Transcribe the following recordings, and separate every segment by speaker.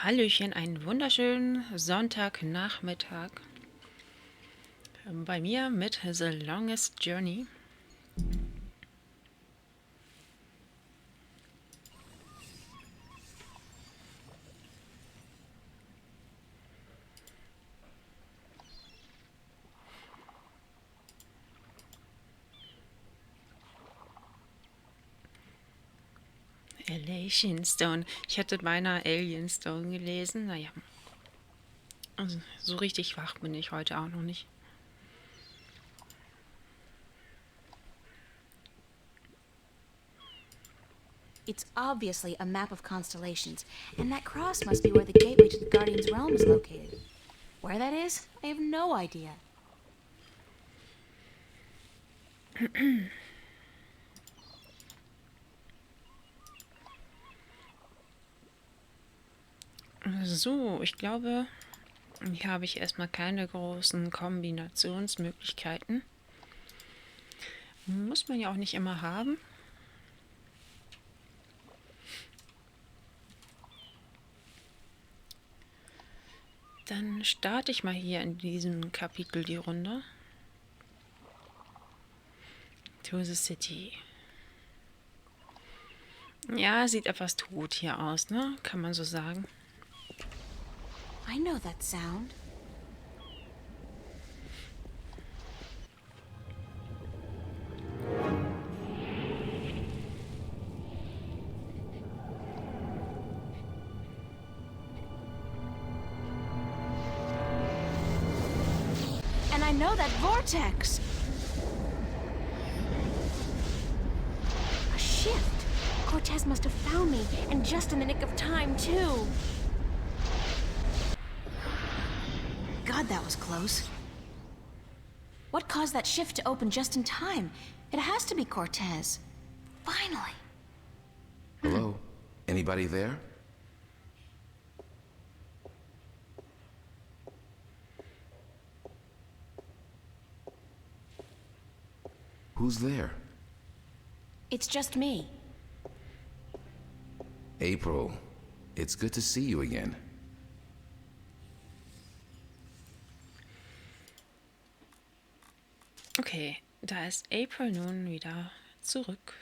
Speaker 1: Hallöchen, einen wunderschönen Sonntagnachmittag bei mir mit The Longest Journey. Alienstone. Ich hätte beinahe Alienstone gelesen. Naja, also so richtig wach bin ich heute auch noch nicht.
Speaker 2: It's obviously a map of constellations, and that cross must be where the gateway to the Guardian's realm is located. Where that is, I have no idea.
Speaker 1: So, ich glaube, hier habe ich erstmal keine großen Kombinationsmöglichkeiten. Muss man ja auch nicht immer haben. Dann starte ich mal hier in diesem Kapitel die Runde. To the City. Ja, sieht etwas tot hier aus, ne? Kann man so sagen.
Speaker 2: I know that sound. And I know that vortex! A shift! Cortez must have found me, and just in the nick of time, too. God, that was close. What caused that shift to open just in time? It has to be Cortez. Finally.
Speaker 3: Hello? Anybody there? Who's there?
Speaker 2: It's just me.
Speaker 3: April. It's good to see you again.
Speaker 1: Okay, da ist April nun wieder zurück.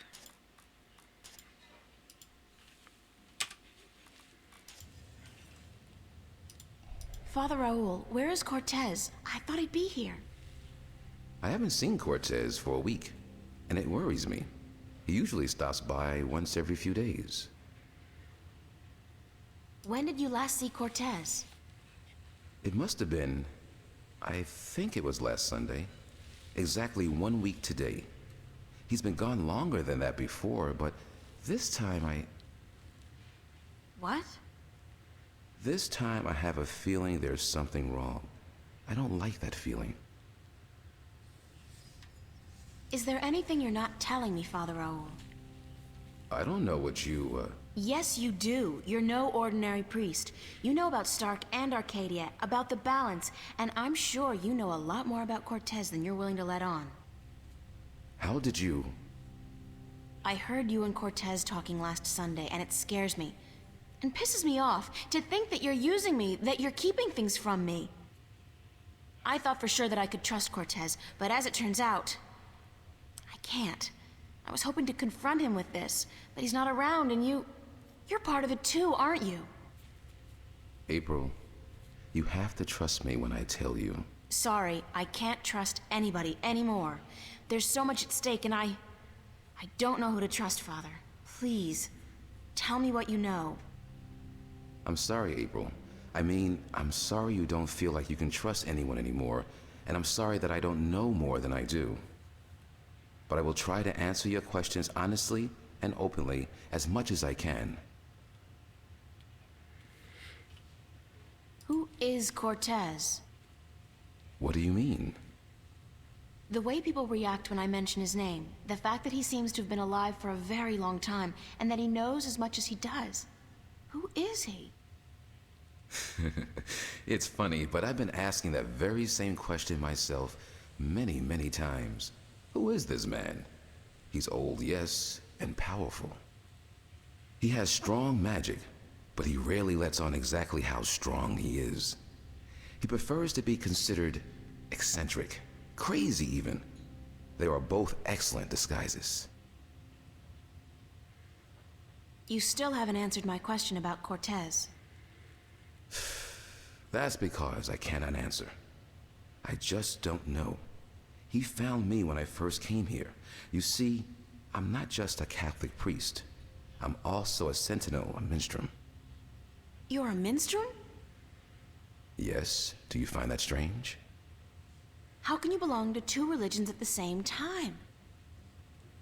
Speaker 2: Father Raoul, where is Cortez? I thought he'd be here.
Speaker 3: I haven't seen Cortez for a week, and it worries me. He usually stops by once every few days.
Speaker 2: When did you last see Cortez?
Speaker 3: It must have been... I think it was last Sunday. Exactly 1 week today. He's been gone longer than that before, but this time
Speaker 2: What?
Speaker 3: This time I have a feeling there's something wrong. I don't like that feeling.
Speaker 2: Is there anything you're not telling me, Father Raoul?
Speaker 3: I don't know what you,
Speaker 2: Yes, you do. You're no ordinary priest. You know about Stark and Arcadia, about the balance, and I'm sure you know a lot more about Cortez than you're willing to let on.
Speaker 3: How did you...
Speaker 2: I heard you and Cortez talking last Sunday, and it scares me. And pisses me off to think that you're using me, that you're keeping things from me. I thought for sure that I could trust Cortez, but as it turns out, I can't. I was hoping to confront him with this, but he's not around, and you're part of it too, aren't you?
Speaker 3: April, you have to trust me when I tell you.
Speaker 2: Sorry, I can't trust anybody anymore. There's so much at stake, and I don't know who to trust, Father. Please, tell me what you know.
Speaker 3: I'm sorry, April. I mean, I'm sorry you don't feel like you can trust anyone anymore, and I'm sorry that I don't know more than I do. But I will try to answer your questions honestly and openly as much as I can.
Speaker 2: Who is Cortez?
Speaker 3: What do you mean?
Speaker 2: The way people react when I mention his name, the fact that he seems to have been alive for a very long time, and that he knows as much as he does. Who is he?
Speaker 3: It's funny, but I've been asking that very same question myself many, many times. Who is this man? He's old, yes, and powerful. He has strong magic, but he rarely lets on exactly how strong he is. He prefers to be considered eccentric, crazy even. They are both excellent disguises.
Speaker 2: You still haven't answered my question about Cortez.
Speaker 3: That's because I cannot answer. I just don't know. He found me when I first came here. You see, I'm not just a Catholic priest. I'm also a sentinel, a minstrel.
Speaker 2: You're a minstrel?
Speaker 3: Yes, do you find that strange?
Speaker 2: How can you belong to two religions at the same time?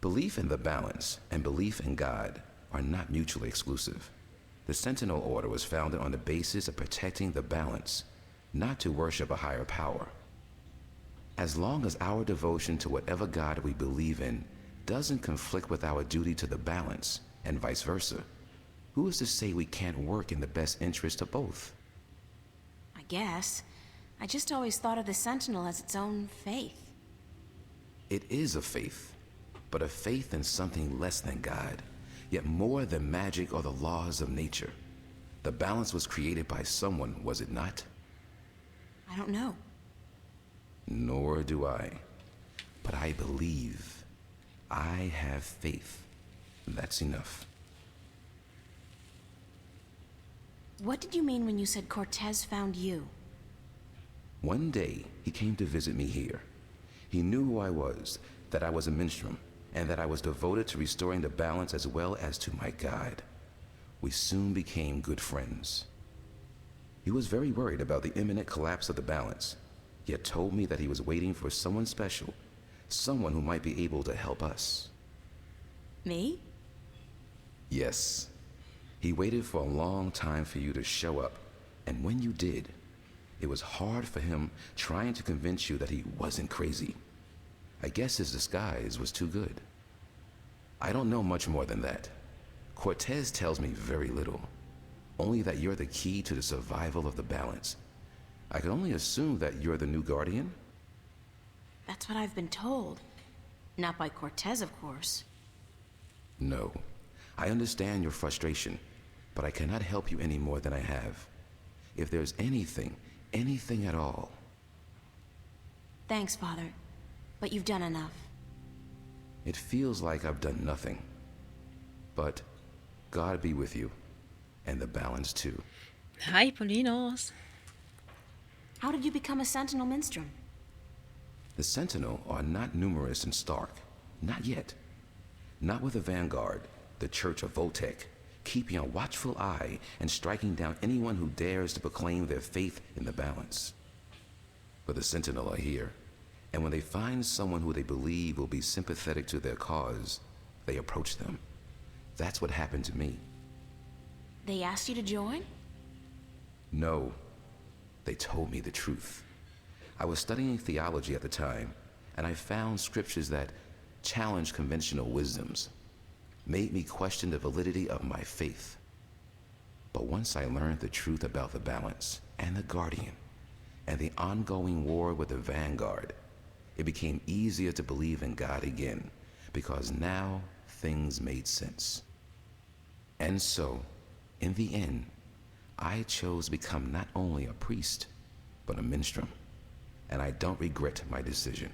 Speaker 3: Belief in the balance and belief in God are not mutually exclusive. The Sentinel Order was founded on the basis of protecting the balance, not to worship a higher power. As long as our devotion to whatever God we believe in doesn't conflict with our duty to the balance, and vice versa, who is to say we can't work in the best interest of both?
Speaker 2: I guess. I just always thought of the Sentinel as its own faith.
Speaker 3: It is a faith, but a faith in something less than God, yet more than magic or the laws of nature. The balance was created by someone, was it not?
Speaker 2: I don't know.
Speaker 3: Nor do I. But I believe. I have faith. That's enough.
Speaker 2: What did you mean when you said Cortez found you?
Speaker 3: One day, he came to visit me here. He knew who I was, that I was a minstrel, and that I was devoted to restoring the balance as well as to my God. We soon became good friends. He was very worried about the imminent collapse of the balance, yet told me that he was waiting for someone special, someone who might be able to help us.
Speaker 2: Me?
Speaker 3: Yes. He waited for a long time for you to show up, and when you did, it was hard for him trying to convince you that he wasn't crazy. I guess his disguise was too good. I don't know much more than that. Cortez tells me very little, only that you're the key to the survival of the balance. I can only assume that you're the new guardian?
Speaker 2: That's what I've been told. Not by Cortez, of course.
Speaker 3: No. I understand your frustration, but I cannot help you any more than I have. If there's anything at all.
Speaker 2: Thanks, Father. But you've done enough.
Speaker 3: It feels like I've done nothing. But God be with you, and the balance too.
Speaker 1: Hi, Polinos.
Speaker 2: How did you become a Sentinel Minstrel?
Speaker 3: The Sentinel are not numerous in Stark. Not yet. Not with the Vanguard, the Church of Voltec, keeping a watchful eye and striking down anyone who dares to proclaim their faith in the balance. But the Sentinel are here, and when they find someone who they believe will be sympathetic to their cause, they approach them. That's what happened to me.
Speaker 2: They asked you to join?
Speaker 3: No, they told me the truth. I was studying theology at the time, and I found scriptures that challenged conventional wisdoms, made me question the validity of my faith. But once I learned the truth about the balance and the Guardian and the ongoing war with the Vanguard, it became easier to believe in God again, because now things made sense. And so, in the end, I chose to become not only a priest, but a minstrel, and I don't regret my decision.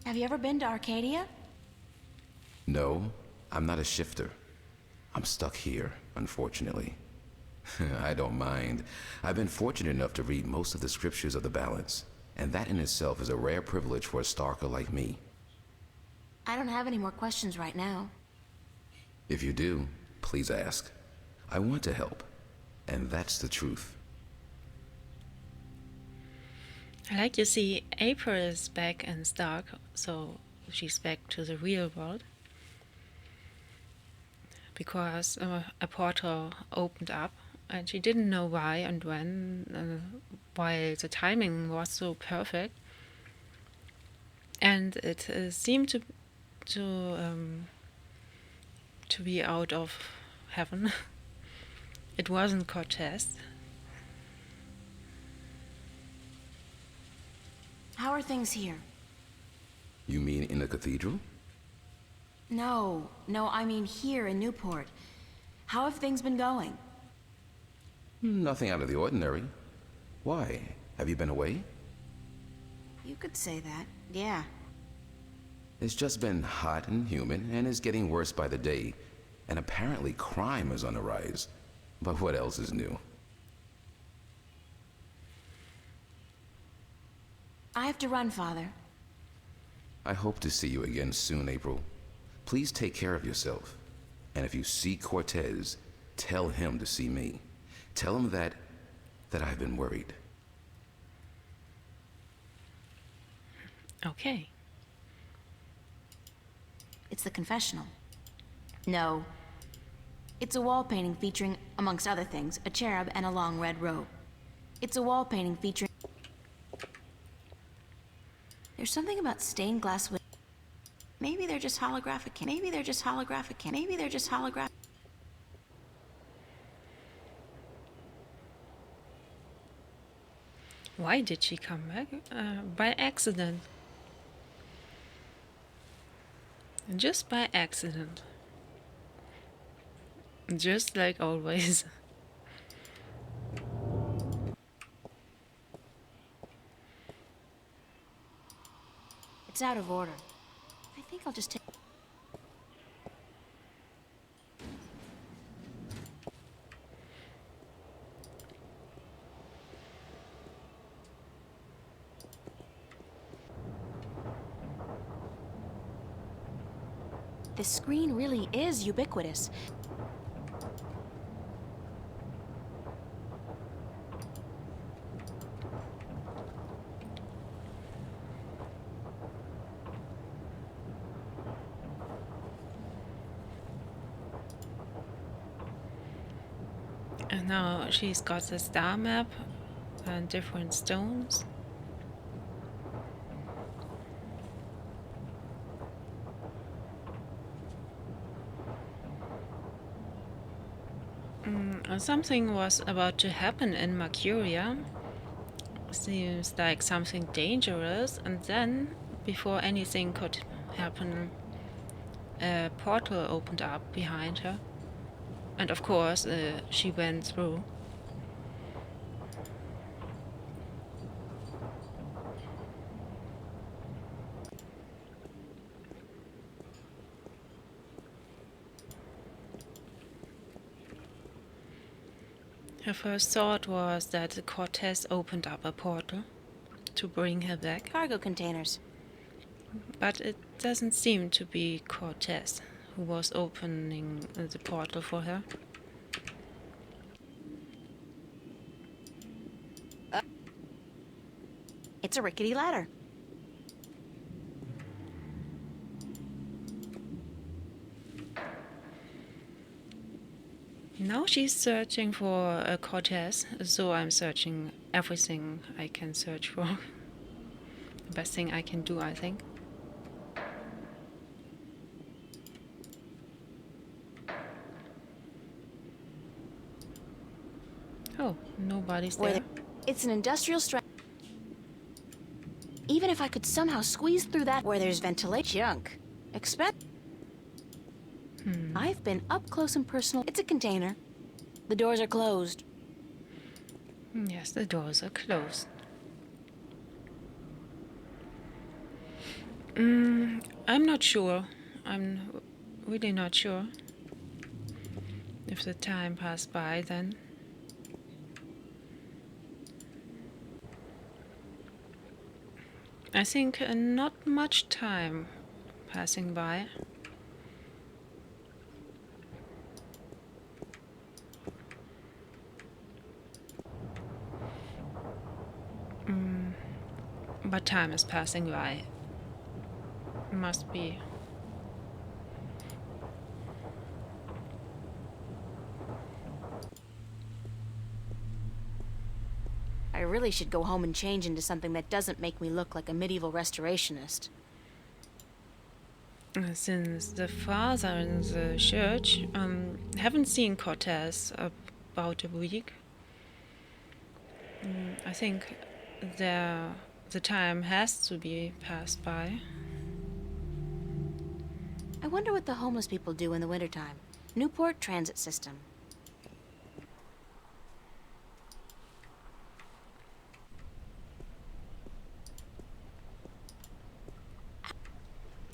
Speaker 2: Have you ever been to Arcadia?
Speaker 3: No, I'm not a shifter. I'm stuck here, unfortunately. I don't mind. I've been fortunate enough to read most of the scriptures of the balance, and that in itself is a rare privilege for a Starker like me.
Speaker 2: I don't have any more questions right now.
Speaker 3: If you do, please ask. I want to help, and that's the truth.
Speaker 1: Like you see, April is back in Stark, so she's back to the real world. Because a portal opened up, and she didn't know why and when, while the timing was so perfect. And it seemed to be out of heaven. It wasn't Cortez.
Speaker 2: How are things here?
Speaker 3: You mean in the cathedral?
Speaker 2: No, I mean here in Newport. How have things been going?
Speaker 3: Nothing out of the ordinary. Why? Have you been away?
Speaker 2: You could say that, yeah.
Speaker 3: It's just been hot and humid, and is getting worse by the day. And apparently crime is on the rise. But what else is new?
Speaker 2: I have to run, Father.
Speaker 3: I hope to see you again soon, April. Please take care of yourself. And if you see Cortez, tell him to see me. Tell him that I've been worried.
Speaker 1: Okay.
Speaker 2: It's the confessional. No. It's a wall painting featuring, amongst other things, a cherub and a long red robe. It's a wall painting featuring... There's something about stained glass windows. Maybe they're just holographic. Maybe they're just holographic. Maybe they're just holographic.
Speaker 1: Why did she come back? By accident. Just by accident. Just like always.
Speaker 2: It's out of order. I think I'll just take... This screen really is ubiquitous.
Speaker 1: And now she's got the star map and different stones. Something was about to happen in Mercuria. Seems like something dangerous, and then, before anything could happen, a portal opened up behind her. And of course, she went through. Her first thought was that Cortez opened up a portal to bring her back,
Speaker 2: Cargo containers.
Speaker 1: but it doesn't seem to be Cortez who was opening the portal for her.
Speaker 2: It's a rickety ladder.
Speaker 1: Now she's searching for a Cortez, so I'm searching everything I can search for. The best thing I can do, I think. Oh, nobody's there.
Speaker 2: It's an industrial strength. Even if I could somehow squeeze through that where there's ventilation junk. I've been up close and personal. It's a container. The doors are closed.
Speaker 1: Yes, the doors are closed. I'm not sure. I'm really not sure if the time passed by then. I think not much time passing by. But time is passing by. Must be.
Speaker 2: I really should go home and change into something that doesn't make me look like a medieval restorationist.
Speaker 1: Since the father in the church haven't seen Cortez about a week, I think the time has to be passed by.
Speaker 2: I wonder what the homeless people do in the wintertime. Newport Transit System.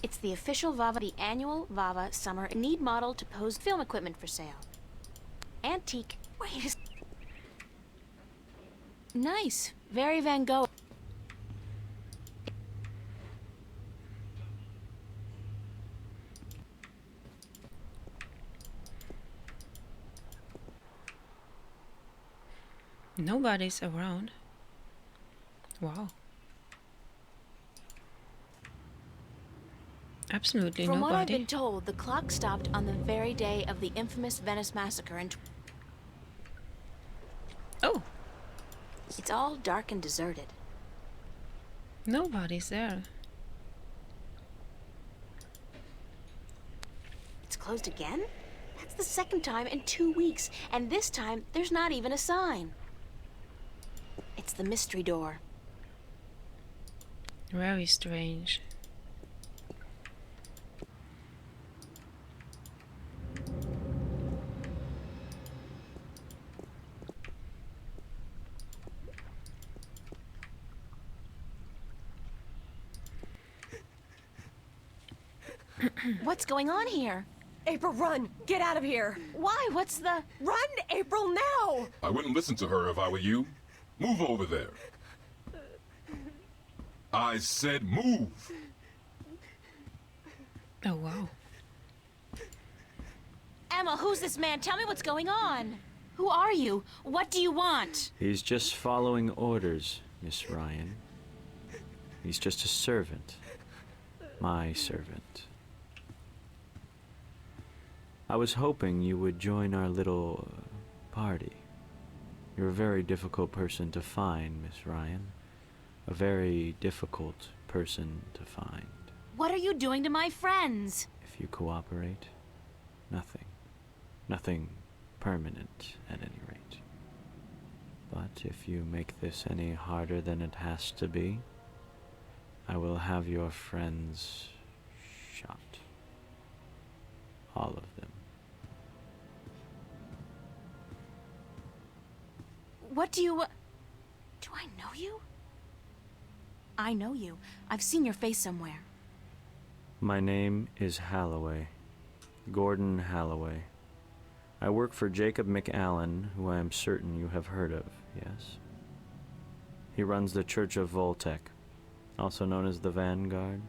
Speaker 2: It's the official VAVA, the annual VAVA Summer Need model to pose film equipment for sale. Antique. Wait a... Nice. Very Van Gogh.
Speaker 1: Nobody's around. Wow. Absolutely
Speaker 2: From what I've
Speaker 1: nobody.
Speaker 2: been told, the clock stopped on the very day of the infamous Venice massacre and
Speaker 1: Oh,
Speaker 2: it's all dark and deserted.
Speaker 1: nobody's there.
Speaker 2: It's closed again? That's the second time in 2 weeks, and this time there's not even a sign. It's the mystery door.
Speaker 1: Very strange.
Speaker 2: What's going on here?
Speaker 4: April, run! Get out of here!
Speaker 2: Why? What's the...
Speaker 4: Run, April, now!
Speaker 5: I wouldn't listen to her if I were you. Move over there. I said move.
Speaker 1: Oh, wow.
Speaker 2: Emma, who's this man? Tell me what's going on. Who are you? What do you want?
Speaker 6: He's just following orders, Miss Ryan. He's just a servant. My servant. I was hoping you would join our little party. You're a very difficult person to find, Miss Ryan. A very difficult person to find.
Speaker 2: What are you doing to my friends?
Speaker 6: If you cooperate, nothing. Nothing permanent, at any rate. But if you make this any harder than it has to be, I will have your friends shot. All of them.
Speaker 2: What do you... Do I know you? I know you. I've seen your face somewhere.
Speaker 6: My name is Halloway. Gordon Halloway. I work for Jacob McAllen, who I am certain you have heard of, yes? He runs the Church of Voltec, also known as the Vanguard.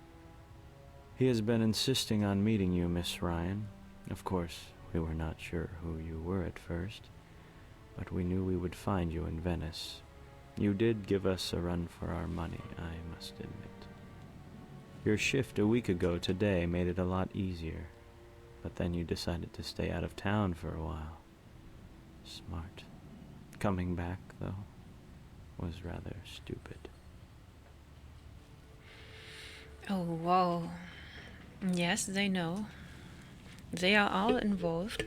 Speaker 6: He has been insisting on meeting you, Miss Ryan. Of course, we were not sure who you were at first, but we knew we would find you in Venice. You did give us a run for our money, I must admit. Your shift a week ago today made it a lot easier, but then you decided to stay out of town for a while. Smart. Coming back, though, was rather stupid.
Speaker 1: Oh, wow. Yes, they know. They are all involved.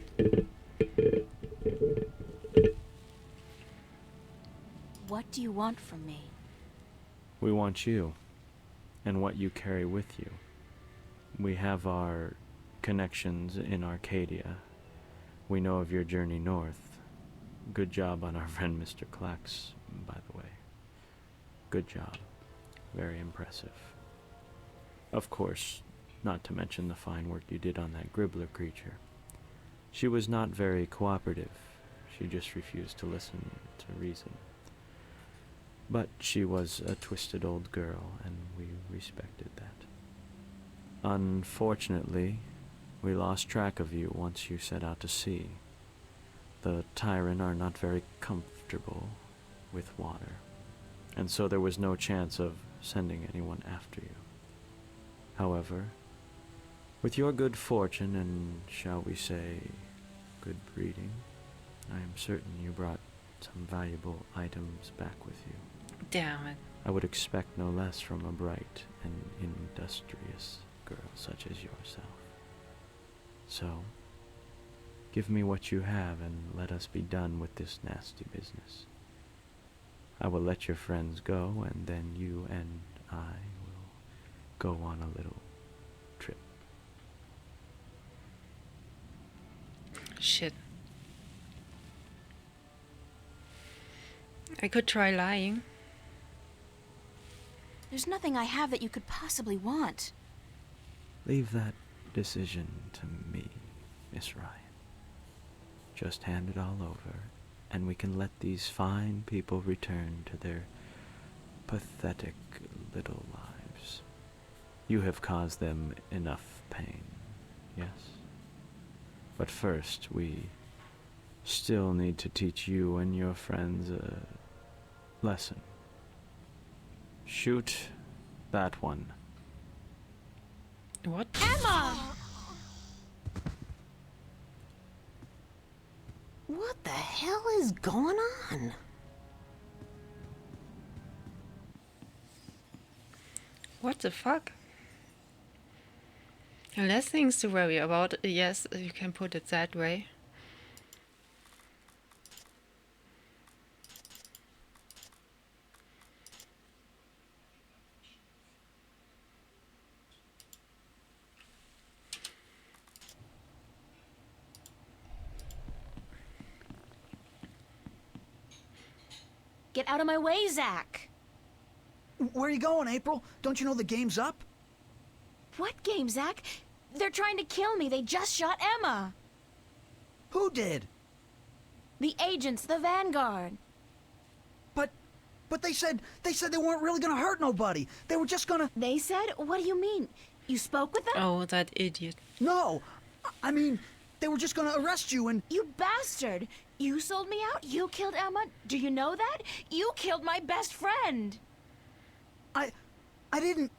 Speaker 2: What do you want from me?
Speaker 6: We want you, and what you carry with you. We have our connections in Arcadia. We know of your journey north. Good job on our friend Mr. Klax, by the way. Good job. Very impressive. Of course, not to mention the fine work you did on that Gribbler creature. She was not very cooperative. She just refused to listen to reason. But she was a twisted old girl, and we respected that. Unfortunately, we lost track of you once you set out to sea. The Tyran are not very comfortable with water, and so there was no chance of sending anyone after you. However, with your good fortune and, shall we say, good breeding, I am certain you brought some valuable items back with you.
Speaker 1: Damn it.
Speaker 6: I would expect no less from a bright and industrious girl such as yourself. So, give me what you have and let us be done with this nasty business. I will let your friends go, and then you and I will go on a little trip.
Speaker 1: I could try lying.
Speaker 2: There's nothing I have that you could possibly want.
Speaker 6: Leave that decision to me, Miss Ryan. Just hand it all over, and we can let these fine people return to their pathetic little lives. You have caused them enough pain, yes? But first, we still need to teach you and your friends a lesson. Shoot that one.
Speaker 1: What?
Speaker 2: Emma! What the hell is going on?
Speaker 1: What the fuck? Less things to worry about. Yes, you can put it that way.
Speaker 2: Get out of my way, Zach!
Speaker 7: Where are you going, April? Don't you know the game's up?
Speaker 2: What game, Zach? They're trying to kill me. They just shot Emma.
Speaker 7: Who did?
Speaker 2: The agents, the Vanguard.
Speaker 7: But they said they weren't really gonna hurt nobody. They were just gonna...
Speaker 2: They said? What do you mean? You spoke with them?
Speaker 1: Oh, that idiot.
Speaker 7: No! I mean, they were just gonna arrest you and...
Speaker 2: You bastard! You sold me out? You killed Emma? Do you know that? You killed my best friend!
Speaker 7: I didn't...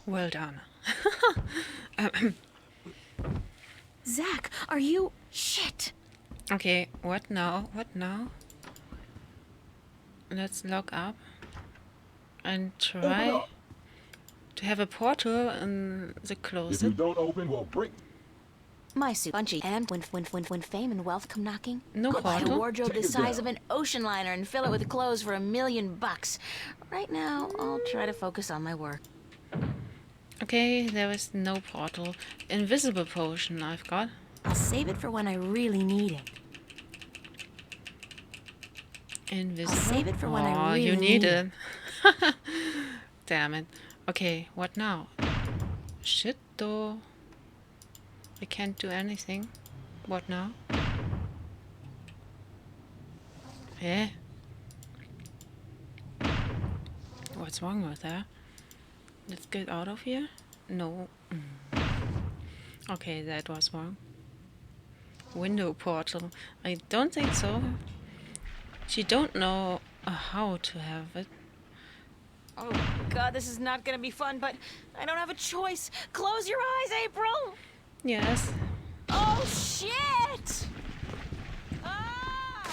Speaker 1: Well done.
Speaker 2: Zach, are you... Shit!
Speaker 1: Okay, what now? What now? Let's log up and try to have a portal in the
Speaker 5: If you
Speaker 1: closet.
Speaker 5: don't open, we'll break.
Speaker 2: My suit bunchy, and when fame and wealth come knocking,
Speaker 1: No
Speaker 2: I'll buy a
Speaker 1: portal?
Speaker 2: wardrobe the
Speaker 5: Take it
Speaker 2: size
Speaker 5: down.
Speaker 2: of an ocean liner and fill it with clothes for $1 million. Right now, I'll try to focus on my work.
Speaker 1: Okay, there is no portal. Invisible potion I've got.
Speaker 2: I'll save it for when I really need it.
Speaker 1: Invisible.
Speaker 2: save it for when I
Speaker 1: Oh, you
Speaker 2: really
Speaker 1: need
Speaker 2: need
Speaker 1: it. Damn it. Okay, what now? Shit, though. I can't do anything. What now? Eh? What's wrong with that? Let's get out of here? No. Okay, that was wrong. Window portal. I don't think so. She don't know how to have it.
Speaker 2: Oh, God, this is not gonna be fun, but I don't have a choice. Close your eyes, April!
Speaker 1: Yes.
Speaker 2: Oh, shit! Ah!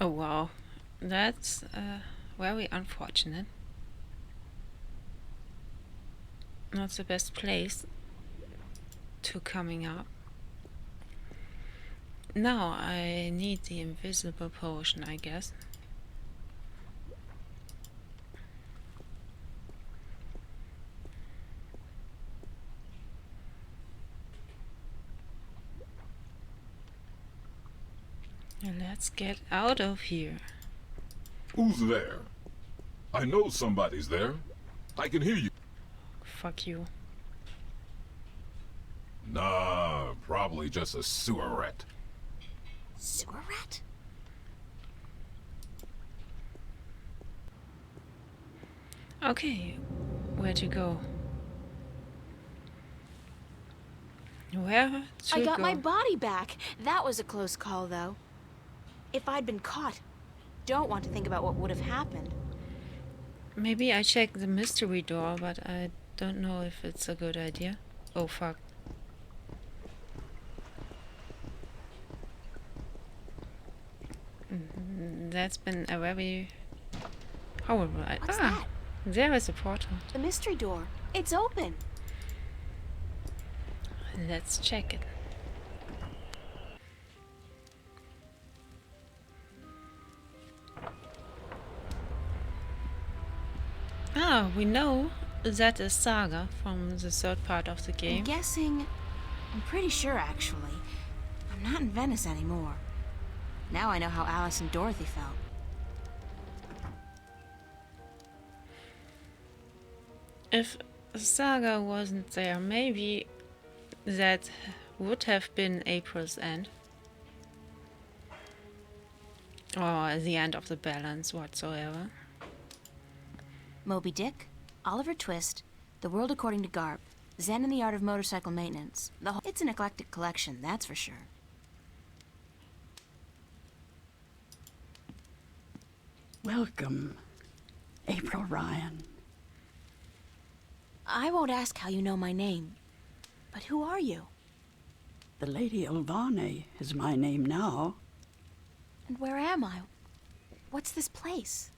Speaker 1: Oh wow. That's very unfortunate. Not the best place to coming up. Now I need the invisible potion, I guess. Let's get out of here.
Speaker 5: Who's there? I know somebody's there. I can hear you.
Speaker 1: Fuck you.
Speaker 5: Nah, probably just a sewer rat.
Speaker 2: Sewer rat?
Speaker 1: Okay, where to go? Where to
Speaker 2: I got
Speaker 1: go?
Speaker 2: my body back. That was a close call, though. If I'd been caught, don't want to think about what would have happened.
Speaker 1: Maybe I check the mystery door, but I don't know if it's a good idea. Oh fuck. That's been a very How right?
Speaker 2: What's
Speaker 1: Ah,
Speaker 2: that?
Speaker 1: there is a portal.
Speaker 2: The mystery door. It's open.
Speaker 1: Let's check it. Ah, we know that is Saga from the third part of the
Speaker 2: I'm
Speaker 1: game.
Speaker 2: guessing. I'm pretty sure, actually. I'm not in Venice anymore. Now I know how Alice and Dorothy felt.
Speaker 1: If Saga wasn't there, maybe that would have been April's end. Or the end of the balance whatsoever.
Speaker 2: Moby Dick, Oliver Twist, The World According to Garp, Zen and the Art of Motorcycle Maintenance. It's an eclectic collection, that's for sure.
Speaker 8: Welcome, April Ryan.
Speaker 2: I won't ask how you know my name, but who are you?
Speaker 8: The Lady Olvane is my name now.
Speaker 2: And where am I? What's this place?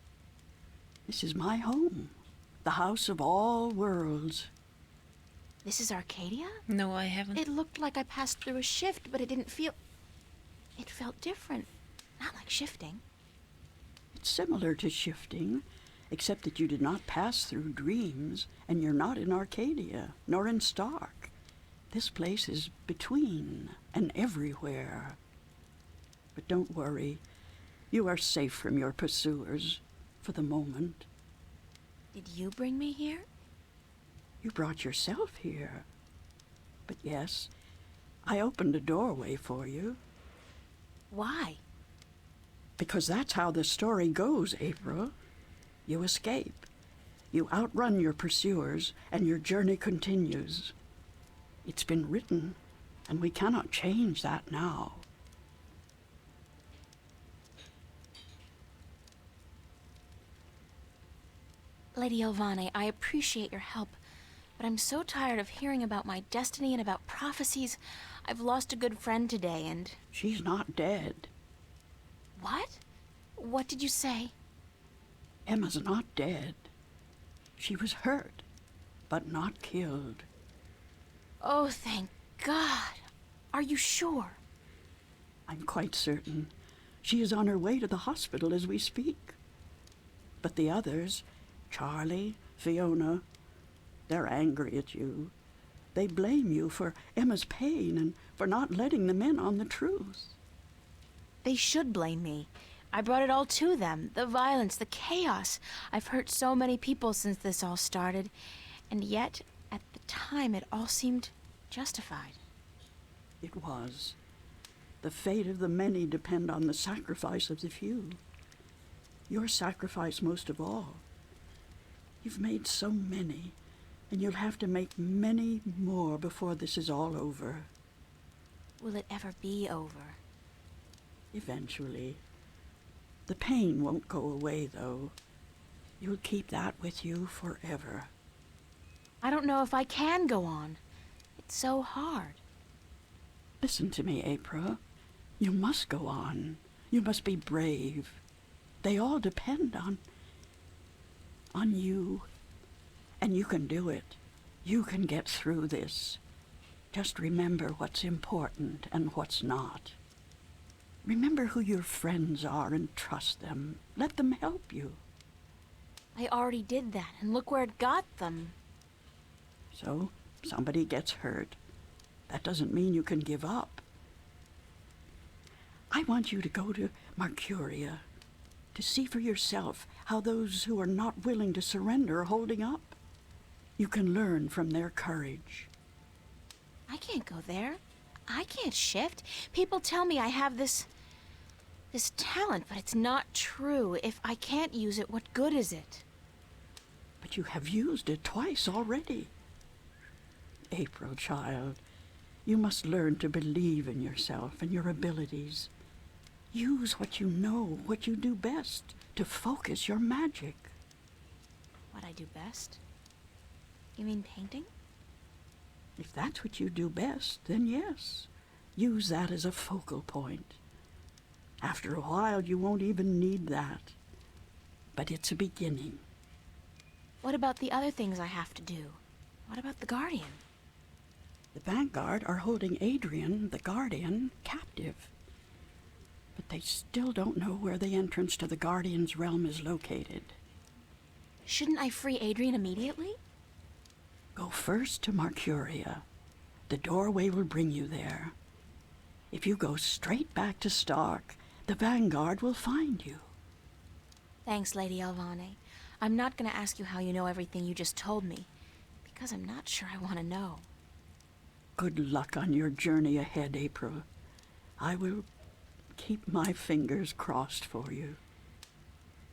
Speaker 8: This is my home, the house of all worlds.
Speaker 2: This is Arcadia?
Speaker 1: No, I haven't.
Speaker 2: It looked like I passed through a shift, but it didn't feel... It felt different. Not like shifting.
Speaker 8: It's similar to shifting, except that you did not pass through dreams, and you're not in Arcadia, nor in Stark. This place is between and everywhere. But don't worry, you are safe from your pursuers, for the moment.
Speaker 2: Did you bring me here?
Speaker 8: You brought yourself here. But yes, I opened a doorway for you.
Speaker 2: Why?
Speaker 8: Because that's how the story goes, April. You escape. You outrun your pursuers, and your journey continues. It's been written, and we cannot change that now.
Speaker 2: Lady Olvane, I appreciate your help, but I'm so tired of hearing about my destiny and about prophecies. I've lost a good friend today, and...
Speaker 8: She's not dead.
Speaker 2: What? What did you say?
Speaker 8: Emma's not dead. She was hurt, but not killed.
Speaker 2: Oh, thank God. Are you sure?
Speaker 8: I'm quite certain. She is on her way to the hospital as we speak. But the others, Charlie, Fiona, they're angry at you. They blame you for Emma's pain and for not letting them in on the truth.
Speaker 2: They should blame me. I brought it all to them. The violence, the chaos. I've hurt so many people since this all started. And yet, at the time, it all seemed justified.
Speaker 8: It was. The fate of the many depend on the sacrifice of the few. Your sacrifice most of all. You've made so many, and you'll have to make many more before this is all over.
Speaker 2: Will it ever be over?
Speaker 8: Eventually. The pain won't go away, though. You'll keep that with you forever.
Speaker 2: I don't know if I can go on. It's so hard.
Speaker 8: Listen to me, April. You must go on. You must be brave. They all depend on you. And you can do it. You can get through this. Just remember what's important and what's not. Remember who your friends are and trust them. Let them help you.
Speaker 2: I already did that, and look where it got them.
Speaker 8: So, somebody gets hurt. That doesn't mean you can give up. I want you to go to Mercuria, to see for yourself how those who are not willing to surrender are holding up. You can learn from their courage.
Speaker 2: I can't go there. I can't shift. People tell me I have this talent, but it's not true. If I can't use it, what good is it?
Speaker 8: But you have used it twice already. April, child, you must learn to believe in yourself and your abilities. Use what you know, what you do best, to focus your magic.
Speaker 2: What I do best? You mean painting?
Speaker 8: If that's what you do best, then yes. Use that as a focal point. After a while, you won't even need that. but it's a beginning.
Speaker 2: What about the other things I have to do? What about the Guardian?
Speaker 8: The Vanguard are holding Adrian, the Guardian, captive. But they still don't know where the entrance to the Guardian's realm is located.
Speaker 2: Shouldn't I free Adrian immediately?
Speaker 8: Go first to Marcuria. The doorway will bring you there. If you go straight back to Stark, the Vanguard will find you.
Speaker 2: Thanks, Lady Alvane. I'm not gonna ask you how you know everything you just told me, because I'm not sure I want to know.
Speaker 8: Good luck on your journey ahead, April. I will keep my fingers crossed for you.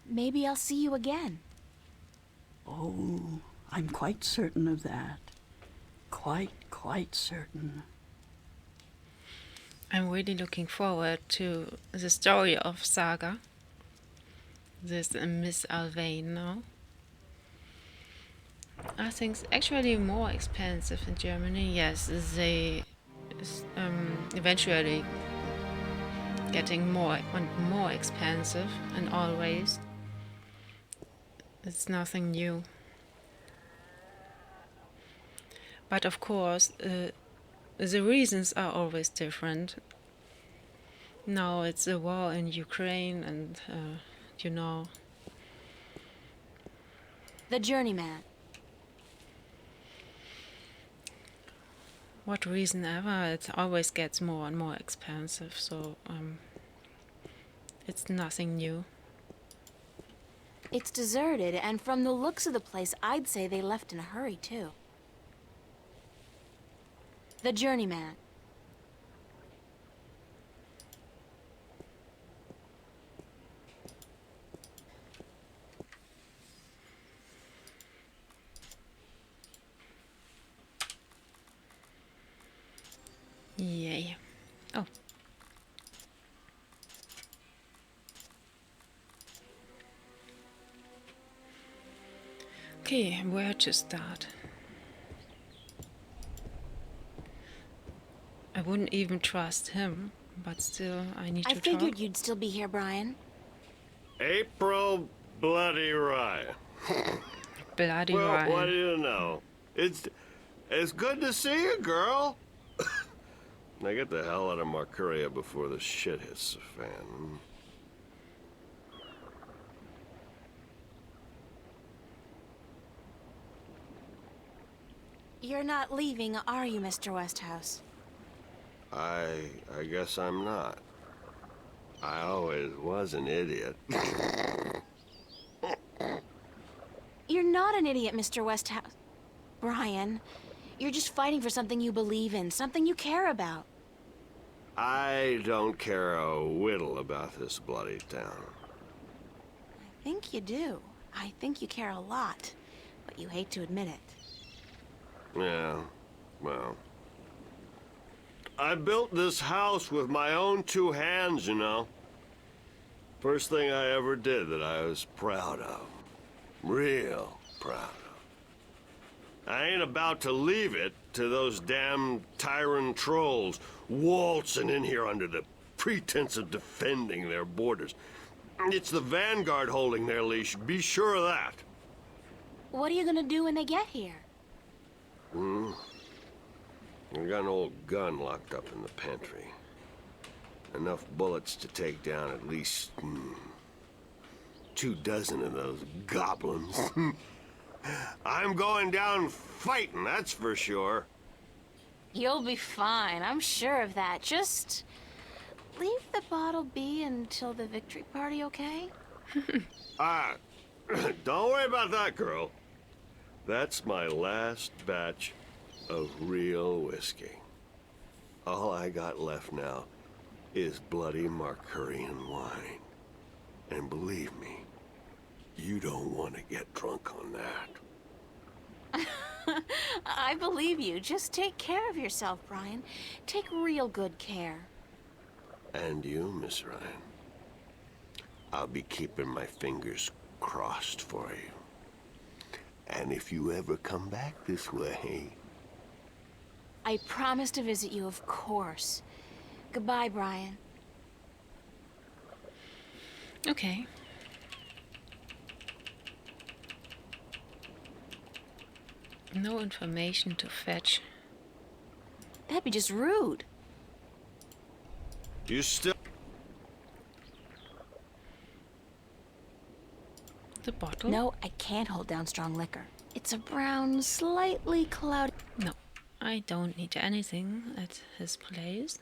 Speaker 2: Maybe I'll see you again.
Speaker 8: Oh, I'm quite certain of that. Quite certain.
Speaker 1: I'm really looking forward to the story of Saga. This Miss Alvane now. I think it's actually more expensive in Germany. Yes, they eventually getting more and more expensive in all ways. It's nothing new. But of course, the reasons are always different. Now it's a war in Ukraine and, you know.
Speaker 2: The Journeyman.
Speaker 1: What reason ever, it always gets more and more expensive, so it's nothing new.
Speaker 2: It's deserted, and from the looks of the place, I'd say they left in a hurry, too. The Journeyman.
Speaker 1: Yay. Oh. Okay, where to start? I wouldn't even trust him, but still, I need
Speaker 2: I
Speaker 1: to
Speaker 2: figured
Speaker 1: talk.
Speaker 2: you'd still be here, Brian.
Speaker 9: April Bloody Ryan.
Speaker 1: Bloody
Speaker 9: Well,
Speaker 1: Ryan.
Speaker 9: what do you know? It's good to see you, girl. Now get the hell out of Marcuria before the shit hits the fan.
Speaker 2: You're not leaving, are you, Mr. Westhouse?
Speaker 9: I guess I'm not. I always was an idiot.
Speaker 2: You're not an idiot, Mr. Westhouse. Brian, you're just fighting for something you believe in, something you care about.
Speaker 9: I don't care a whittle about this bloody town.
Speaker 2: I think you do. I think you care a lot, but you hate to admit it.
Speaker 9: Yeah, well. I built this house with my own two hands, you know. First thing I ever did that I was proud of. Real proud of. I ain't about to leave it to those damn tyrant trolls waltzing in here under the pretense of defending their borders. It's the Vanguard holding their leash, be sure of that.
Speaker 2: What are you gonna do when they get here?
Speaker 9: I got an old gun locked up in the pantry. Enough bullets to take down at least 24 of those goblins. I'm going down fighting, that's for sure.
Speaker 2: You'll be fine, I'm sure of that. Just leave the bottle be until the victory party, okay?
Speaker 9: Don't worry about that, girl. That's my last batch of real whiskey. All I got left now is bloody Marcurian wine. And believe me, you don't want to get drunk on that.
Speaker 2: I believe you. Just take care of yourself, Brian. Take real good care.
Speaker 9: And you, Miss Ryan. I'll be keeping my fingers crossed for you. And if you ever come back this way...
Speaker 2: I promise to visit you, of course. Goodbye, Brian.
Speaker 1: Okay. No information to fetch.
Speaker 2: That'd be just rude.
Speaker 9: You still...
Speaker 1: The bottle?
Speaker 2: No, I can't hold down strong liquor. It's a brown, slightly cloudy...
Speaker 1: No, I don't need anything at his place.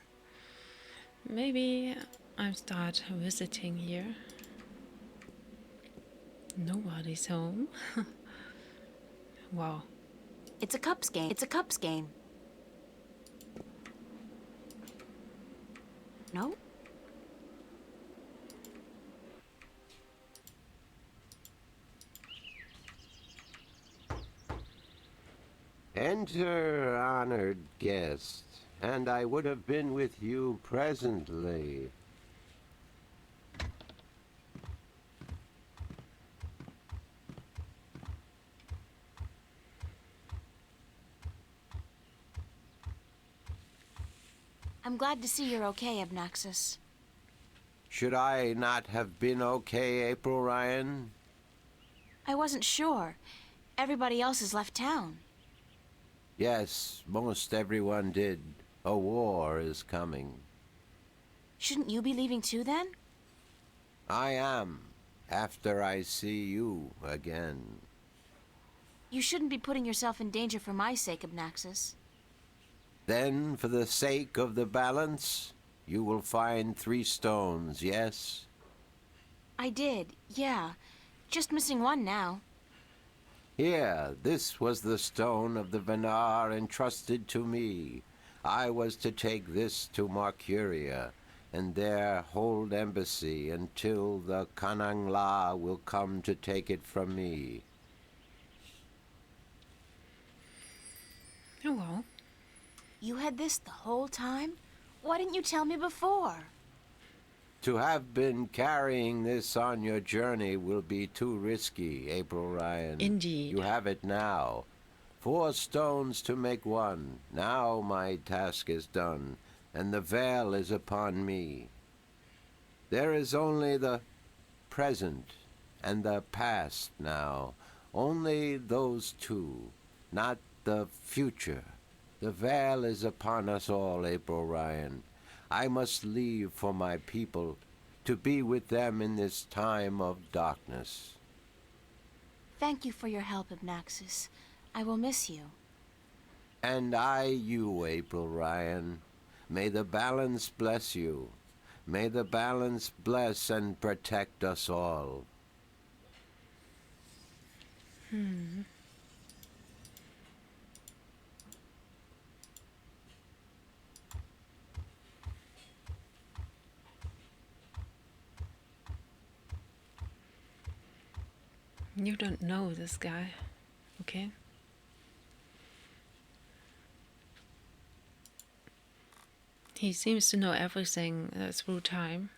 Speaker 1: Maybe I start visiting here. Nobody's home. Wow.
Speaker 2: It's a cups game. It's a cups game. No?
Speaker 10: Enter, honored guest, and I would have been with you presently.
Speaker 2: I'm glad to see you're okay, Abnaxus.
Speaker 10: Should I not have been okay, April Ryan?
Speaker 2: I wasn't sure. Everybody else has left town.
Speaker 10: Yes, most everyone did. A war is coming.
Speaker 2: Shouldn't you be leaving too, then?
Speaker 10: I am, after I see you again.
Speaker 2: You shouldn't be putting yourself in danger for my sake, Abnaxus.
Speaker 10: Then, for the sake of the balance, you will find 3 stones, yes?
Speaker 2: I did, yeah. Just missing one now.
Speaker 10: Here, this was the stone of the Venar entrusted to me. I was to take this to Marcuria, and there hold embassy until the Kanangla will come to take it from me.
Speaker 1: Oh well.
Speaker 2: You had this the whole time? Why didn't you tell me before?
Speaker 10: To have been carrying this on your journey will be too risky, April Ryan.
Speaker 1: Indeed.
Speaker 10: You have it now. 4 stones to make 1. Now my task is done, and the veil is upon me. There is only the present and the past now. Only those 2, not the future. The veil is upon us all, April Ryan. I must leave for my people, to be with them in this time of darkness.
Speaker 2: Thank you for your help, Abnaxus. I will miss you.
Speaker 10: And I you, April Ryan. May the balance bless you. May the balance bless and protect us all.
Speaker 1: You don't know this guy, okay? He seems to know everything through time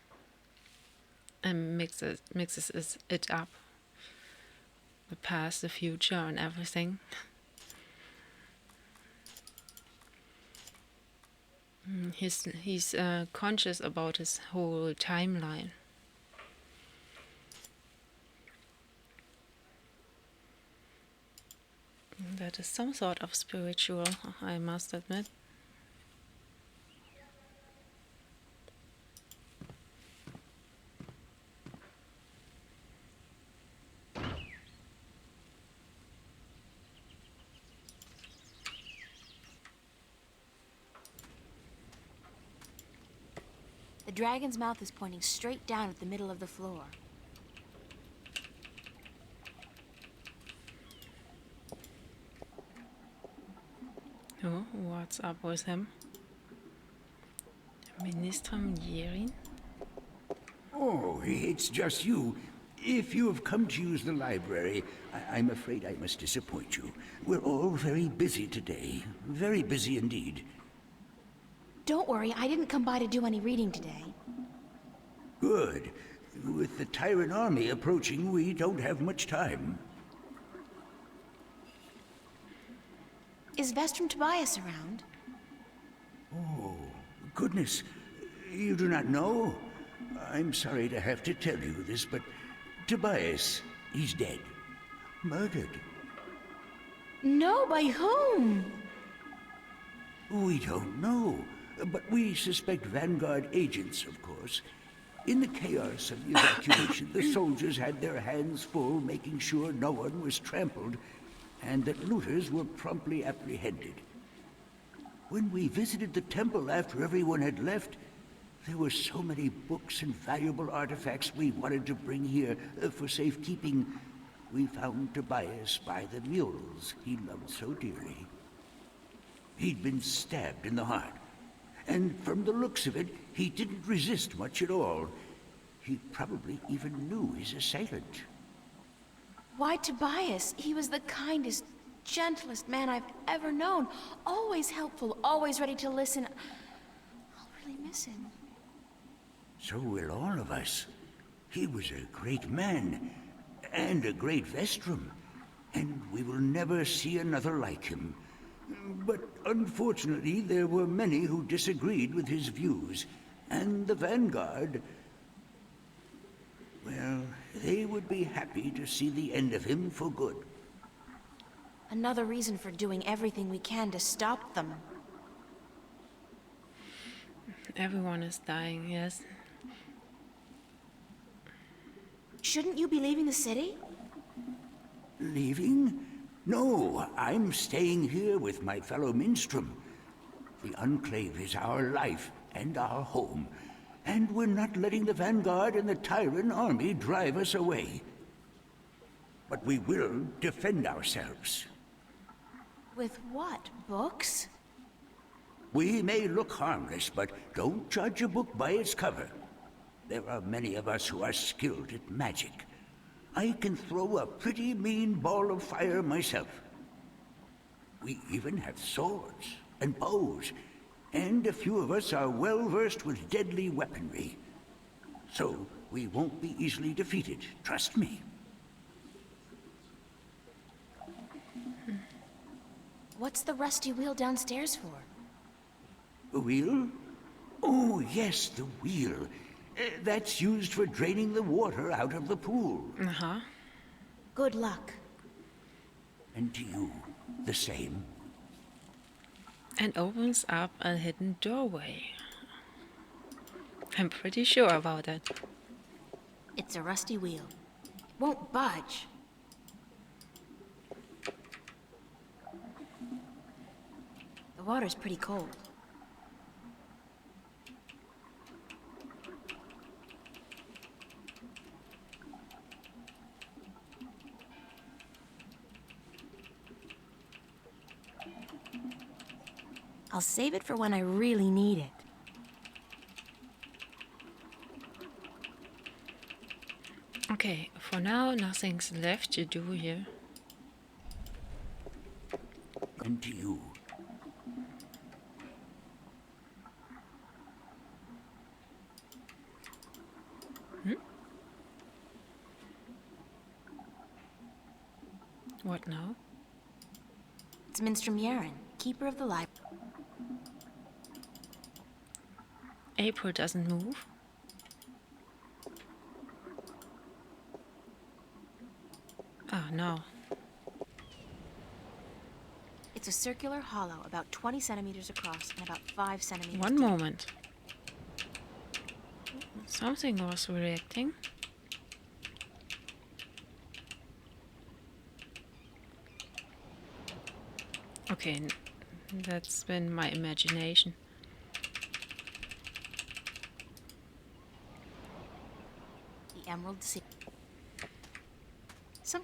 Speaker 1: and mixes it up. The past, the future, and everything. He's conscious about his whole timeline. That is some sort of spiritual, I must admit.
Speaker 2: The dragon's mouth is pointing straight down at the middle of the floor.
Speaker 1: Oh, what's up with him? Ministrum Yerin?
Speaker 11: Oh, it's just you. If you have come to use the library, I'm afraid I must disappoint you. We're all very busy today. Very busy indeed.
Speaker 2: Don't worry, I didn't come by to do any reading today.
Speaker 11: Good. With the Tyrant army approaching, we don't have much time.
Speaker 2: Is Vestrum Tobias around?
Speaker 11: Oh, goodness. You do not know? I'm sorry to have to tell you this, but Tobias, he's dead. Murdered.
Speaker 2: No, by whom?
Speaker 11: We don't know, but we suspect Vanguard agents, of course. In the chaos of the evacuation, the soldiers had their hands full making sure no one was trampled, and that looters were promptly apprehended. When we visited the temple after everyone had left, there were so many books and valuable artifacts we wanted to bring here for safekeeping. We found Tobias by the mules he loved so dearly. He'd been stabbed in the heart, and from the looks of it, he didn't resist much at all. He probably even knew his assailant.
Speaker 2: Why Tobias? He was the kindest, gentlest man I've ever known. Always helpful, always ready to listen. I'll really miss him.
Speaker 11: So will all of us. He was a great man, and a great Vestrum, and we will never see another like him. But unfortunately, there were many who disagreed with his views, and the Vanguard, well, they would be happy to see the end of him for good.
Speaker 2: Another reason for doing everything we can to stop them.
Speaker 1: Everyone is dying, yes.
Speaker 2: Shouldn't you be leaving the city?
Speaker 11: Leaving? No, I'm staying here with my fellow Minstrom. The Enclave is our life and our home, and we're not letting the Vanguard and the Tyrant army drive us away. But we will defend ourselves.
Speaker 2: With what? Books?
Speaker 11: We may look harmless, but don't judge a book by its cover. There are many of us who are skilled at magic. I can throw a pretty mean ball of fire myself. We even have swords and bows, and a few of us are well versed with deadly weaponry. So we won't be easily defeated, trust me.
Speaker 2: What's the rusty wheel downstairs for?
Speaker 11: The wheel? Oh, yes, the wheel. That's used for draining the water out of the pool.
Speaker 1: Uh-huh.
Speaker 2: Good luck.
Speaker 11: And to you, the same.
Speaker 1: And opens up a hidden doorway. I'm pretty sure about that.
Speaker 2: It's a rusty wheel. It won't budge. The water's pretty cold. I'll save it for when I really need it.
Speaker 1: Okay, for now, nothing's left to do here.
Speaker 11: And to you.
Speaker 1: What now?
Speaker 2: It's Minstrom Yaren, keeper of the library.
Speaker 1: April doesn't move. Oh, no.
Speaker 2: It's a circular hollow about 20 centimeters across and about 5 centimeters
Speaker 1: One
Speaker 2: deep.
Speaker 1: moment. Something was reacting. Okay, that's been my imagination.
Speaker 2: The Emerald Sea. Some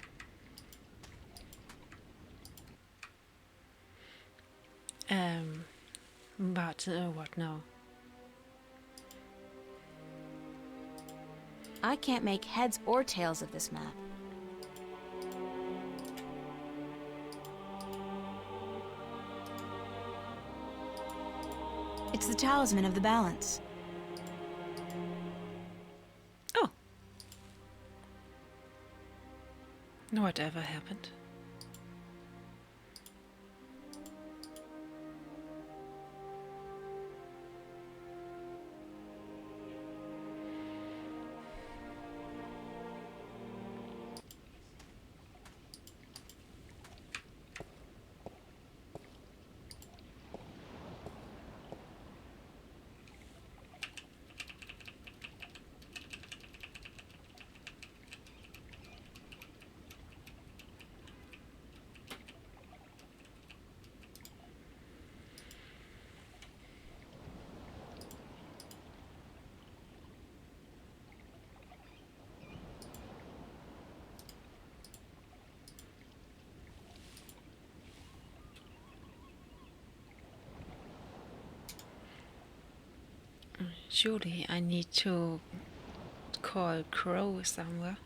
Speaker 1: But what now?
Speaker 2: I can't make heads or tails of this map. It's the talisman of the balance.
Speaker 1: Oh. Whatever happened? Surely I need to call Crow somewhere.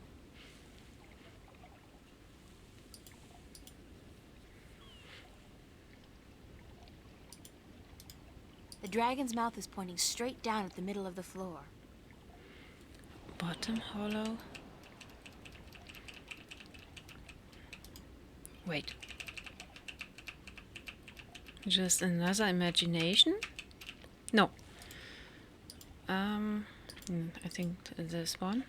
Speaker 2: The dragon's mouth is pointing straight down at the middle of the floor.
Speaker 1: Bottom hollow. Wait. Just another imagination? No. I think this one.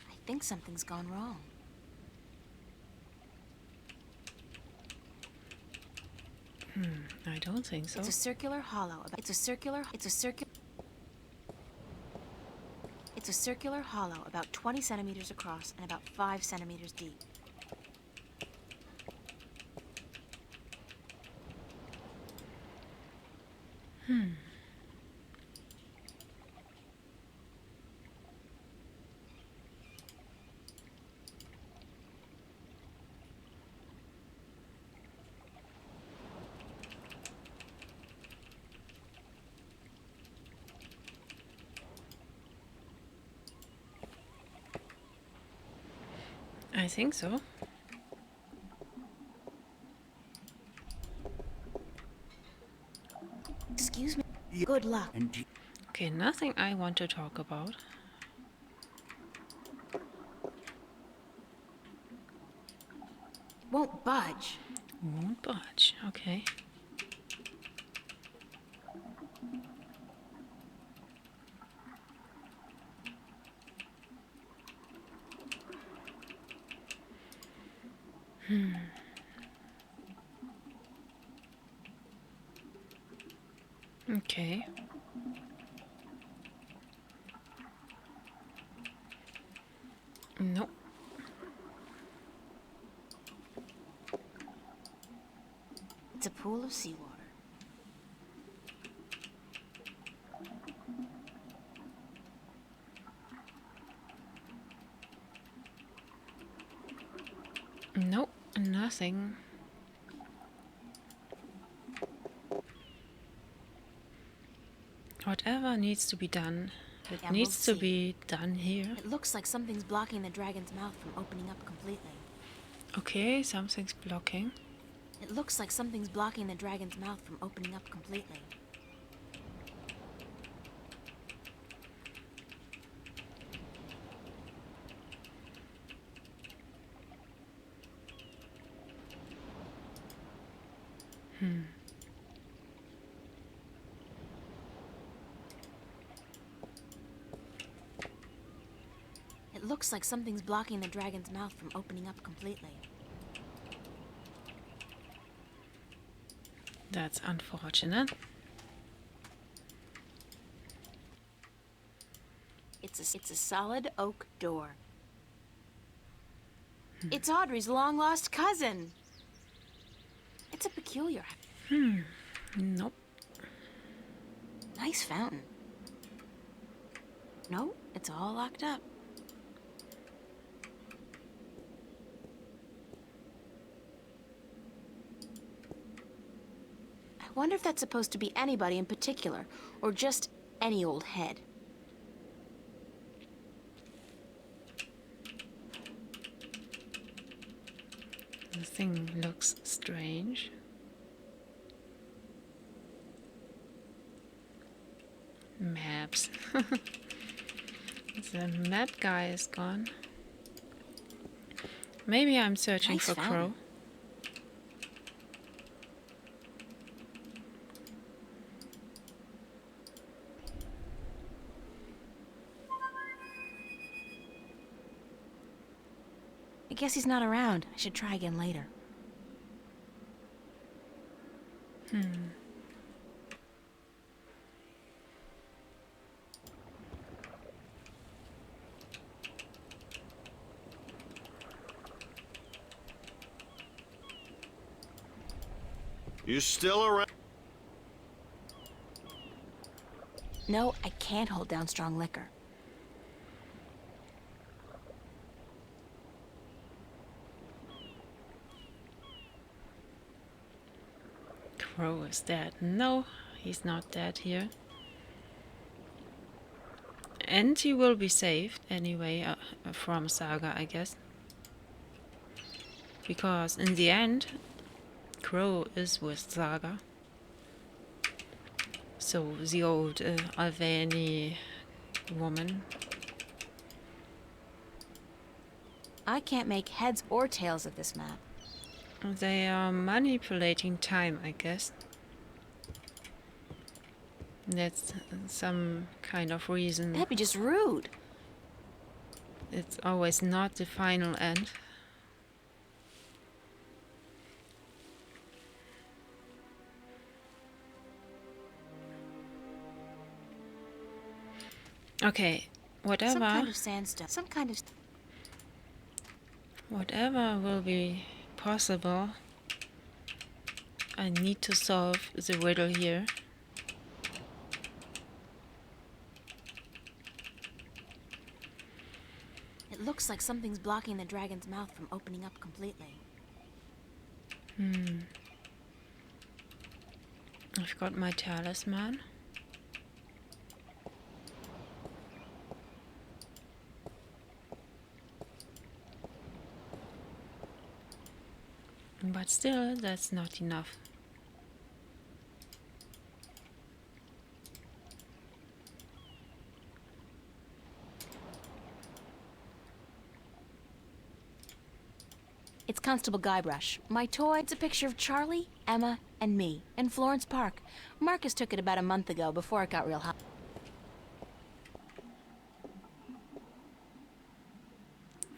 Speaker 2: I think something's gone wrong.
Speaker 1: I don't think so.
Speaker 2: It's a circular hollow. It's a circular hollow about 20 centimeters across and about 5 centimeters deep.
Speaker 1: I think so.
Speaker 2: Excuse me. Good luck.
Speaker 1: Okay, nothing I want to talk about.
Speaker 2: Won't budge.
Speaker 1: Won't budge. Okay. Okay. Nope.
Speaker 2: It's a pool of seawater.
Speaker 1: Nope, nothing. Whatever needs to be done, it
Speaker 2: Yeah,
Speaker 1: needs
Speaker 2: we'll
Speaker 1: to
Speaker 2: see.
Speaker 1: be done here.
Speaker 2: It looks like something's blocking the dragon's mouth from opening up completely.
Speaker 1: Okay, something's blocking.
Speaker 2: It looks like something's blocking the dragon's mouth from opening up completely. It looks like something's blocking the dragon's mouth from opening up completely.
Speaker 1: That's unfortunate.
Speaker 2: It's a solid oak door. It's Audrey's long-lost cousin. It's a peculiar...
Speaker 1: Nope.
Speaker 2: Nice fountain. No, it's all locked up. I wonder if that's supposed to be anybody in particular, or just any old head.
Speaker 1: The thing looks strange. maps. The map guy is gone. Maybe I'm searching
Speaker 2: Nice
Speaker 1: for
Speaker 2: fountain.
Speaker 1: Crow.
Speaker 2: I guess he's not around. I should try again later.
Speaker 9: You still around?
Speaker 2: No, I can't hold down strong liquor.
Speaker 1: Crow is dead. No, he's not dead here. And he will be saved anyway from Saga, I guess. Because in the end, Crow is with Saga. So the old Alvani woman.
Speaker 2: I can't make heads or tails of this map.
Speaker 1: They are manipulating time, I guess. That's some kind of reason.
Speaker 2: That'd be just rude.
Speaker 1: It's always not the final end. Okay, whatever.
Speaker 2: Some kind of sandstone. Some kind of...
Speaker 1: Whatever will be possible, I need to solve the riddle here.
Speaker 2: It looks like something's blocking the dragon's mouth from opening up completely.
Speaker 1: I've got my talisman. But still, that's not enough.
Speaker 2: It's Constable Guybrush. My toy, it's a picture of Charlie, Emma, and me in Florence Park. Marcus took it about a month ago before it got real hot.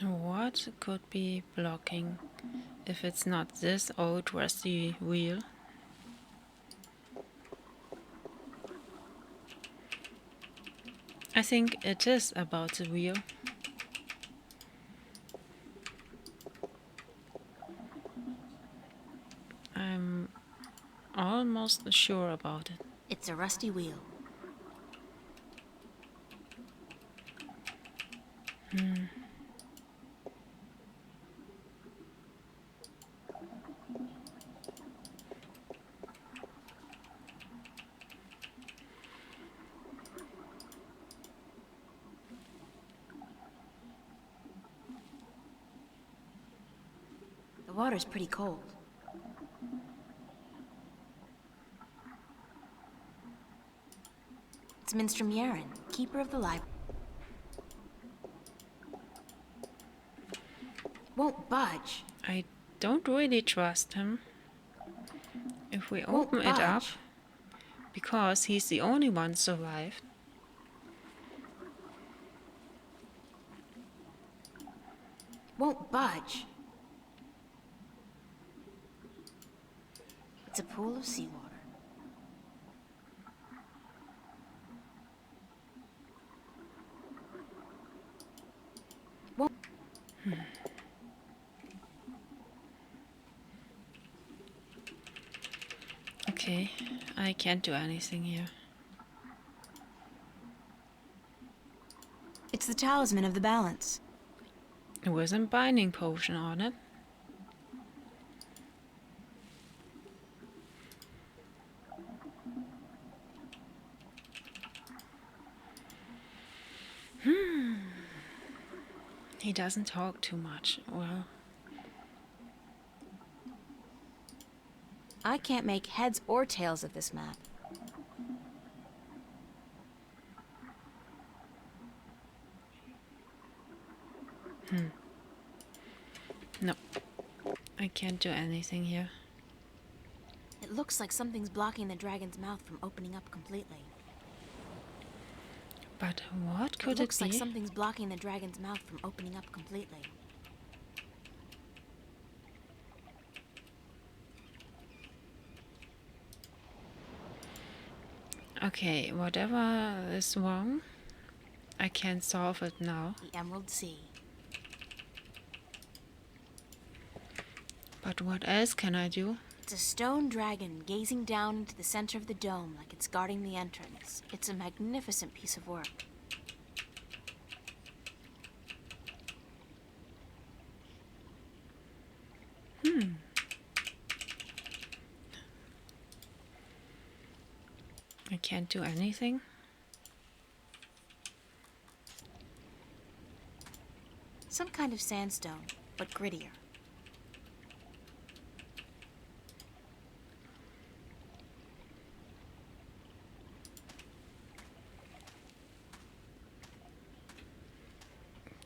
Speaker 1: What could be blocking if it's not this old rusty wheel? I think it is about the wheel. I'm almost sure about it.
Speaker 2: It's a rusty wheel. The water's pretty cold. It's Minstrom Yaren, keeper of the library. Won't budge.
Speaker 1: I don't really trust him. If we
Speaker 2: Won't
Speaker 1: open it up,
Speaker 2: budge.
Speaker 1: because he's the only one survived.
Speaker 2: Won't budge. It's a pool of seawater. Won't.
Speaker 1: Okay, I can't do anything here.
Speaker 2: It's the talisman of the balance.
Speaker 1: There was a binding potion on it. He doesn't talk too much. Well,
Speaker 2: I can't make heads or tails of this map.
Speaker 1: No, I can't do anything here.
Speaker 2: It looks like something's blocking the dragon's mouth from opening up completely.
Speaker 1: But what could
Speaker 2: It looks
Speaker 1: it be?
Speaker 2: like something's blocking the dragon's mouth from opening up completely.
Speaker 1: Okay, whatever is wrong, I can solve it now.
Speaker 2: The Emerald Sea.
Speaker 1: But what else can I do?
Speaker 2: It's a stone dragon gazing down into the center of the dome like it's guarding the entrance. It's a magnificent piece of work.
Speaker 1: I can't do anything.
Speaker 2: Some kind of sandstone, but grittier.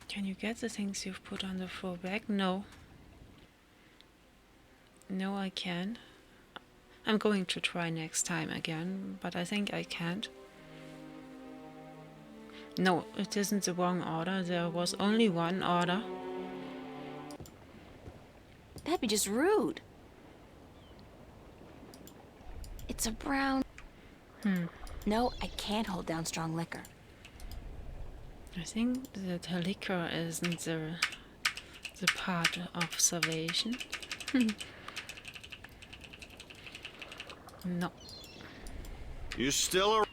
Speaker 1: Can you get the things you've put on the floor back? No. No, I can't. I'm going to try next time again, but I think I can't. No, it isn't the wrong order. There was only one order.
Speaker 2: That'd be just rude. It's a brown... No, I can't hold down strong liquor.
Speaker 1: I think that the liquor isn't the part of salvation. No.
Speaker 9: You still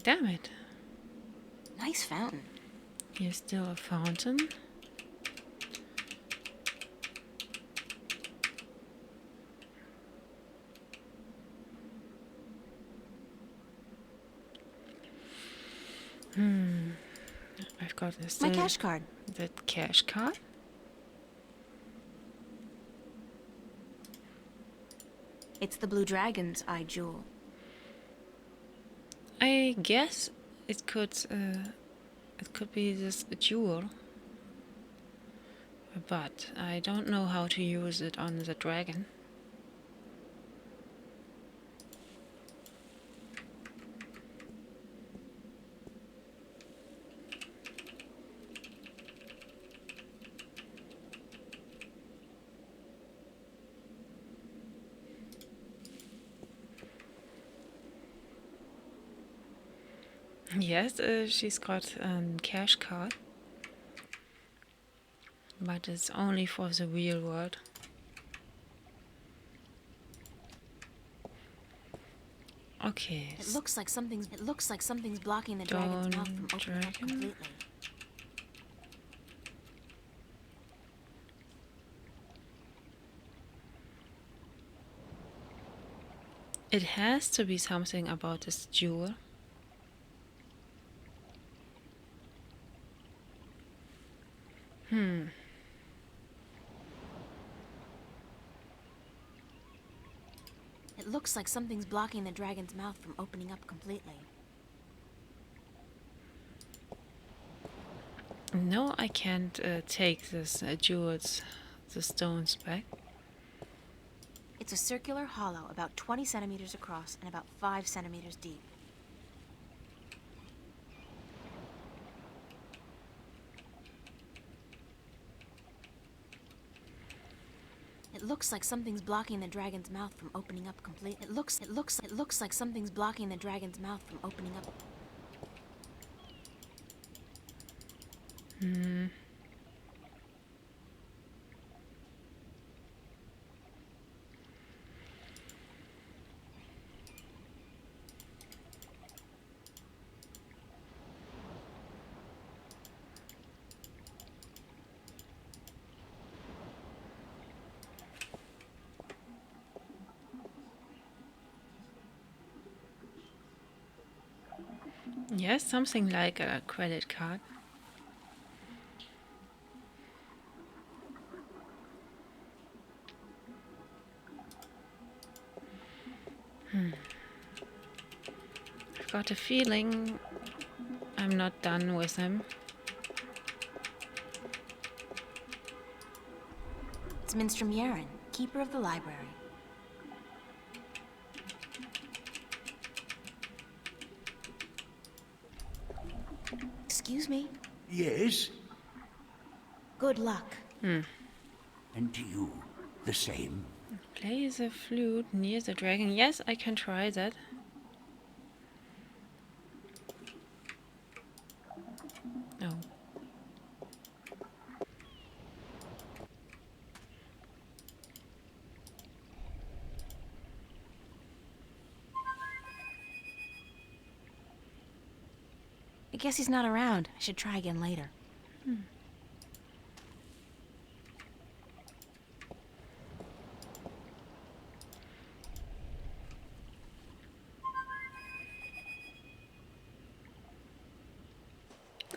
Speaker 1: Damn it.
Speaker 2: Nice fountain.
Speaker 1: Here's still a fountain. I've got this.
Speaker 2: My cash card.
Speaker 1: That cash card?
Speaker 2: It's the Blue Dragon's eye jewel.
Speaker 1: I guess it could be this jewel, but I don't know how to use it on the dragon. Yes, she's got a cash card, but it's only for the real world. Okay.
Speaker 2: It looks like something's blocking the dragon's mouth from opening up completely.
Speaker 1: It has to be something about this jewel.
Speaker 2: It looks like something's blocking the dragon's mouth from opening up completely.
Speaker 1: No, I can't take this jewels, the stones back.
Speaker 2: It's a circular hollow about 20 centimeters across and about 5 centimeters deep. It looks like something's blocking the dragon's mouth from opening up completely. It looks like something's blocking the dragon's mouth from opening up.
Speaker 1: Yes, something like a credit card. I've got a feeling I'm not done with him.
Speaker 2: It's Minstrom Yaren, keeper of the library. Excuse me.
Speaker 11: Yes?
Speaker 2: Good luck.
Speaker 11: And to you, the same.
Speaker 1: Play the flute near the dragon. Yes, I can try that. Oh.
Speaker 2: I guess he's not around. I should try again later.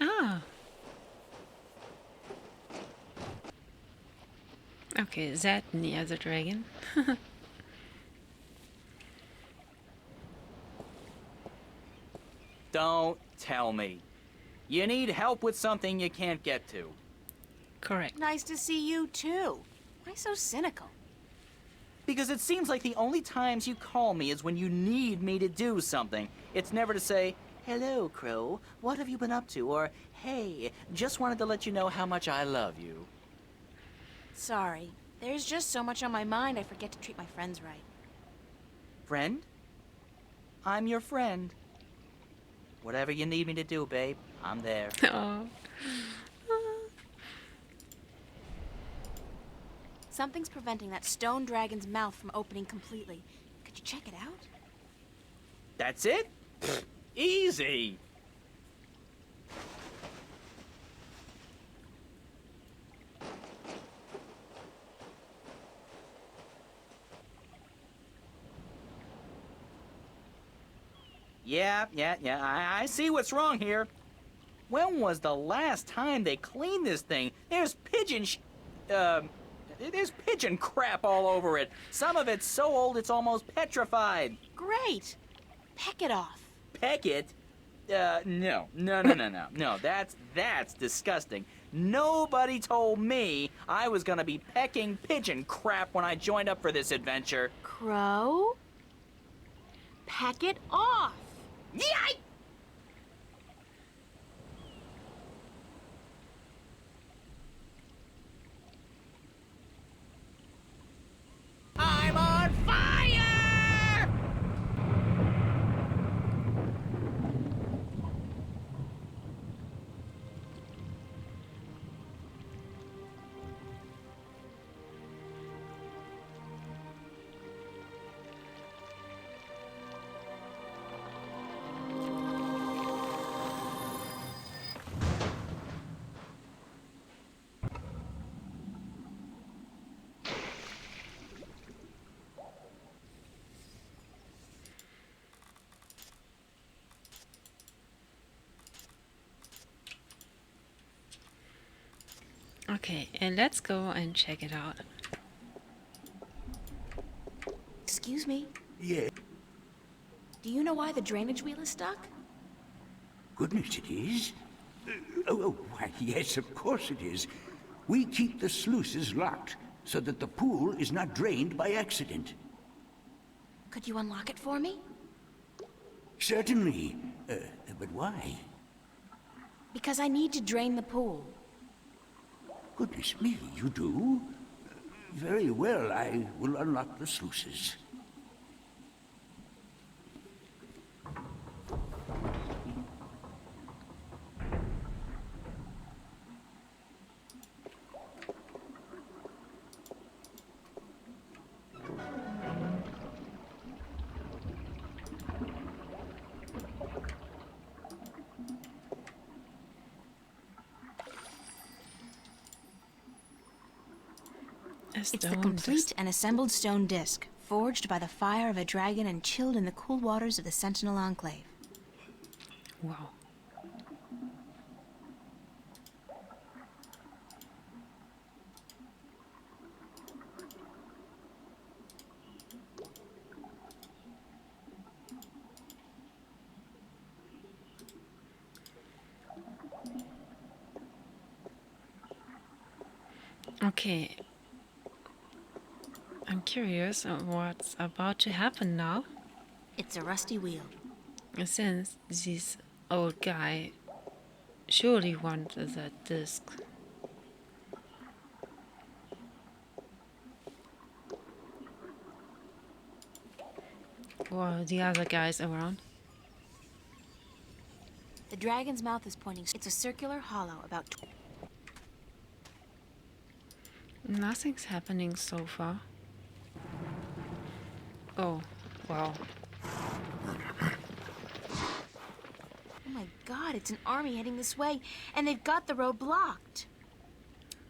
Speaker 1: Ah. Okay, that near the dragon.
Speaker 12: Don't tell me. You need help with something you can't get to.
Speaker 1: Correct.
Speaker 2: Nice to see you, too. Why so cynical?
Speaker 12: Because it seems like the only times you call me is when you need me to do something. It's never to say, "Hello, Crow, what have you been up to?" Or, "Hey, just wanted to let you know how much I love you."
Speaker 2: Sorry. There's just so much on my mind I forget to treat my friends right.
Speaker 12: Friend? I'm your friend. Whatever you need me to do, babe, I'm there.
Speaker 1: Oh.
Speaker 2: Something's preventing that stone dragon's mouth from opening completely. Could you check it out?
Speaker 12: That's it? Easy. Yeah, I see what's wrong here. When was the last time they cleaned this thing? There's there's pigeon crap all over it. Some of it's so old it's almost petrified.
Speaker 2: Great! Peck it off.
Speaker 12: Peck it? No. No, that's disgusting. Nobody told me I was gonna be pecking pigeon crap when I joined up for this adventure.
Speaker 2: Crow? Peck it off!
Speaker 12: Yikes! I'm on fire!
Speaker 1: Okay, and let's go and check it out.
Speaker 2: Excuse me.
Speaker 11: Yeah.
Speaker 2: Do you know why the drainage wheel is stuck?
Speaker 11: Goodness, it is. Why, yes, of course it is. We keep the sluices locked so that the pool is not drained by accident.
Speaker 2: Could you unlock it for me?
Speaker 11: Certainly. But why?
Speaker 2: Because I need to drain the pool.
Speaker 11: Goodness me, you do? Very well, I will unlock the sluices.
Speaker 2: It's the complete and assembled stone disc, forged by the fire of a dragon and chilled in the cool waters of the Sentinel Enclave.
Speaker 1: Wow. Okay. I'm curious what's about to happen now.
Speaker 2: It's a rusty wheel.
Speaker 1: Since this old guy surely wanted that disc. Or the other guys around.
Speaker 2: The dragon's mouth is pointing. It's a circular hollow about.
Speaker 1: Nothing's happening so far. Oh, wow.
Speaker 2: Oh my god, it's an army heading this way, and they've got the road blocked.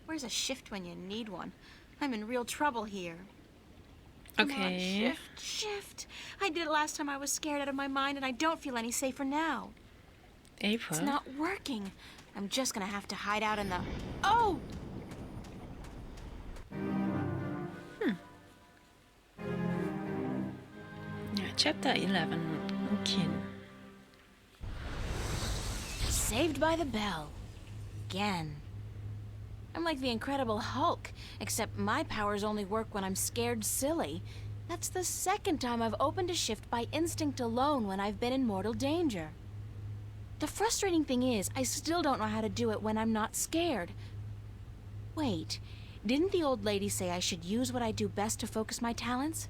Speaker 2: Where's a shift when you need one? I'm in real trouble here. Come on,
Speaker 1: Okay.
Speaker 2: shift. I did it last time I was scared out of my mind, and I don't feel any safer now.
Speaker 1: April.
Speaker 2: It's not working. I'm just gonna have to hide out in the... Oh!
Speaker 1: Yeah, chapter 11. Kin.
Speaker 2: Saved by the bell. Again. I'm like the Incredible Hulk, except my powers only work when I'm scared silly. That's the second time I've opened a shift by instinct alone when I've been in mortal danger. The frustrating thing is, I still don't know how to do it when I'm not scared. Wait, didn't the old lady say I should use what I do best to focus my talents?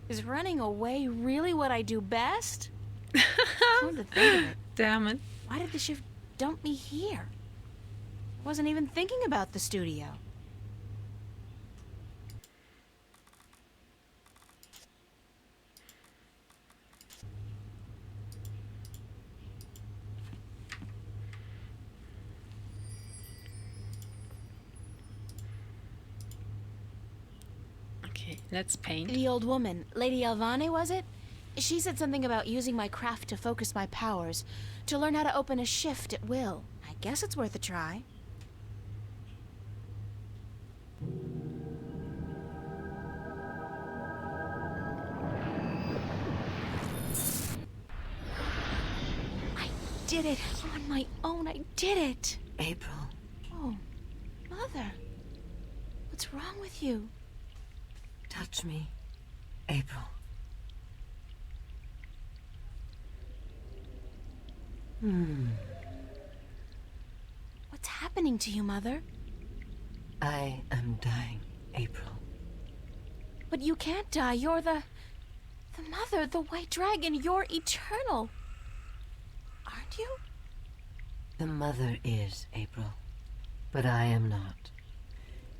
Speaker 2: Is running away really what I do best? Come to think of it,
Speaker 1: Damn it.
Speaker 2: why did the shift dump me here? Wasn't even thinking about the studio.
Speaker 1: Okay, let's paint.
Speaker 2: The old woman, Lady Alvane, was it? She said something about using my craft to focus my powers, to learn how to open a shift at will. I guess it's worth a try. I did it! On my own, I did it!
Speaker 13: April.
Speaker 2: Oh, Mother. What's wrong with you?
Speaker 13: Touch me, April.
Speaker 2: What's happening to you, Mother?
Speaker 13: I am dying, April.
Speaker 2: But you can't die. You're the Mother, the White Dragon. You're eternal. Aren't you?
Speaker 13: The mother is, April, but I am not.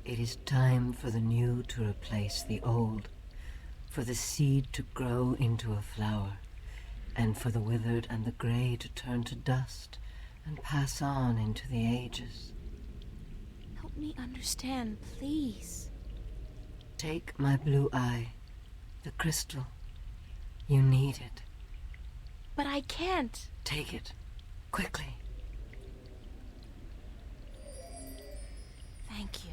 Speaker 13: It is time for the new to replace the old, for the seed to grow into a flower, and for the withered and the gray to turn to dust and pass on into the ages.
Speaker 2: Help me understand, please.
Speaker 13: Take my blue eye, the crystal. You need it.
Speaker 2: But I can't.
Speaker 13: Take it, quickly.
Speaker 2: Thank you.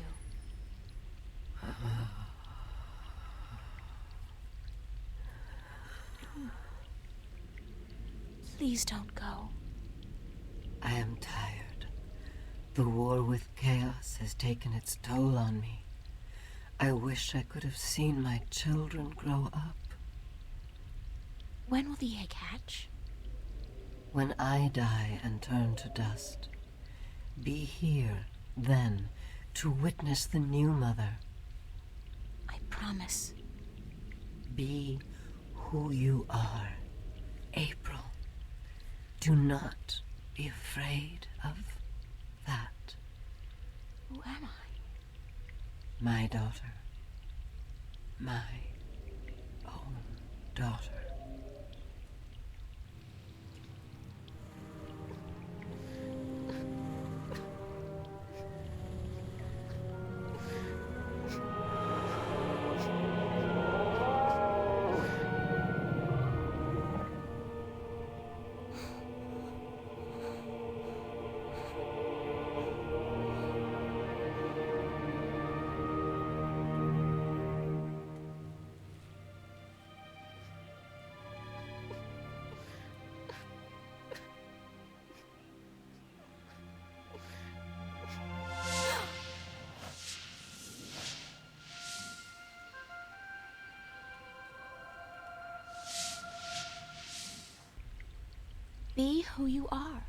Speaker 2: Please don't go.
Speaker 13: I am tired. The war with chaos has taken its toll on me. I wish I could have seen my children grow up.
Speaker 2: When will the egg hatch?
Speaker 13: When I die and turn to dust, be here then to witness the new mother.
Speaker 2: I promise.
Speaker 13: Be who you are, April. Do not be afraid of that.
Speaker 2: Who am I?
Speaker 13: My daughter. My own daughter.
Speaker 2: Be who you are.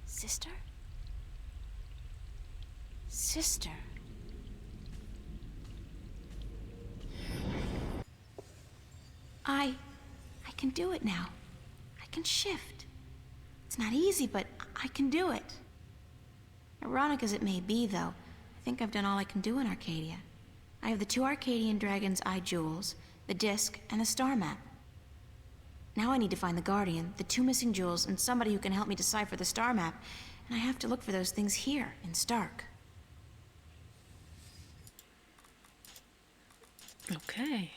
Speaker 2: Sister? Sister. I can do it now. I can shift. It's not easy, but I can do it. Ironic as it may be, though, I think I've done all I can do in Arcadia. I have the 2 Arcadian Dragon's Eye jewels, the disc, and a star map. Now I need to find the Guardian, the 2 missing jewels, and somebody who can help me decipher the star map. And I have to look for those things here, in Stark.
Speaker 1: Okay.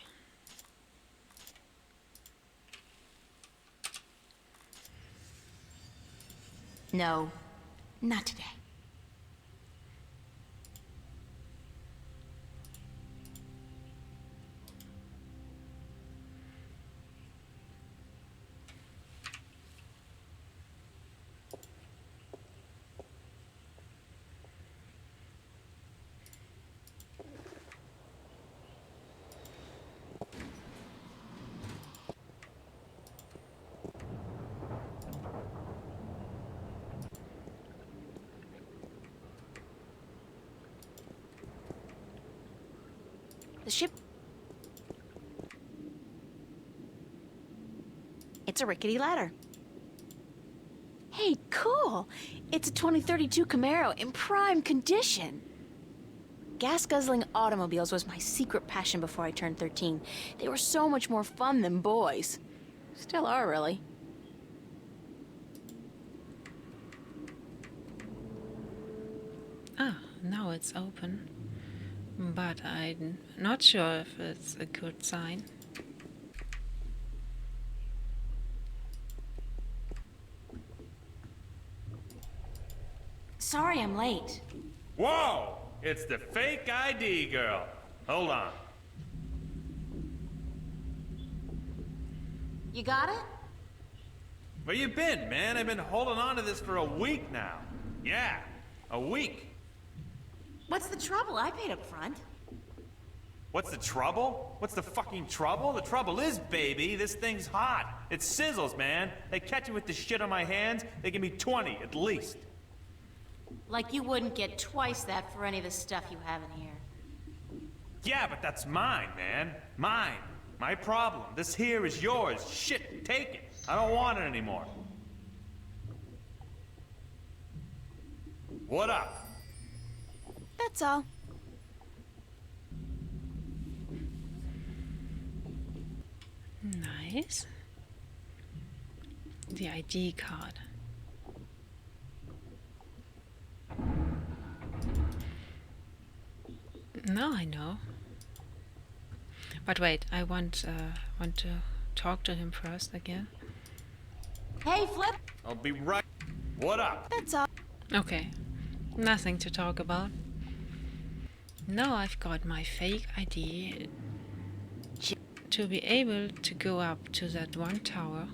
Speaker 2: No, not today. The ship... It's a rickety ladder. Hey, cool! It's a 2032 Camaro in prime condition. Gas-guzzling automobiles was my secret passion before I turned 13. They were so much more fun than boys. Still are, really.
Speaker 1: Ah, now it's open. But I'm not sure if it's a good sign.
Speaker 2: Sorry I'm late.
Speaker 14: Whoa! It's the fake ID girl. Hold on.
Speaker 2: You got it?
Speaker 14: Where you been, man? I've been holding on to this for a week now. Yeah, a week.
Speaker 2: What's the trouble? I paid up front.
Speaker 14: What's the trouble? What's the fucking trouble? The trouble is, baby, this thing's hot. It sizzles, man. They catch me with the shit on my hands, they give me 20 at least.
Speaker 2: Like you wouldn't get twice that for any of the stuff you have in here.
Speaker 14: Yeah, but that's mine, man. Mine. My problem. This here is yours. Shit, take it. I don't want it anymore. What up?
Speaker 2: That's all.
Speaker 1: Nice. The ID card. Now I know. But wait, I want to talk to him first again.
Speaker 2: Hey, Flip!
Speaker 14: I'll be right. What up?
Speaker 2: That's all.
Speaker 1: Okay, nothing to talk about. Now I've got my fake ID to be able to go up to that one tower.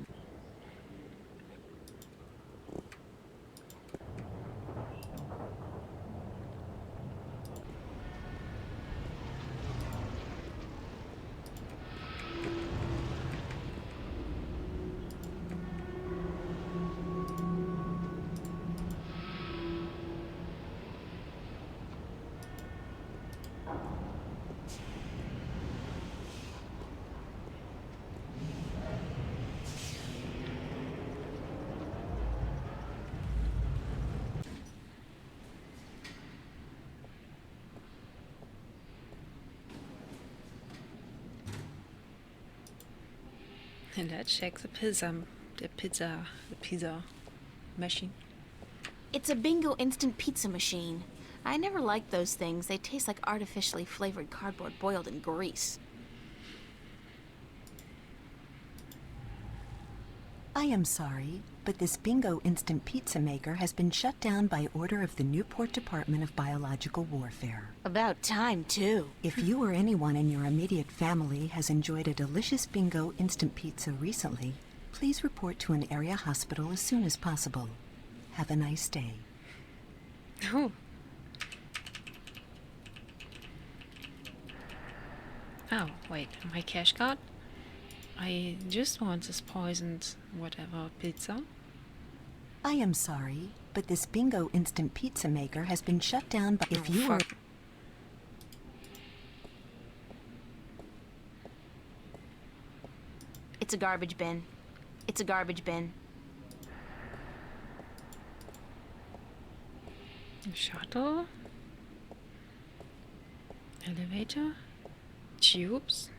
Speaker 1: And let's check the pizza machine.
Speaker 2: It's a Bingo instant pizza machine. I never liked those things. They taste like artificially flavored cardboard boiled in grease.
Speaker 15: I am sorry, but this Bingo instant pizza maker has been shut down by order of the Newport Department of Biological Warfare.
Speaker 2: About time, too.
Speaker 15: If you or anyone in your immediate family has enjoyed a delicious Bingo instant pizza recently, please report to an area hospital as soon as possible. Have a nice day.
Speaker 1: Oh. Oh, wait, my cash card? I just want this poisoned whatever pizza.
Speaker 15: I am sorry, but this Bingo instant pizza maker has been shut down by... If you were...
Speaker 2: It's a garbage bin. It's a garbage bin.
Speaker 1: Shuttle. Elevator. Tubes.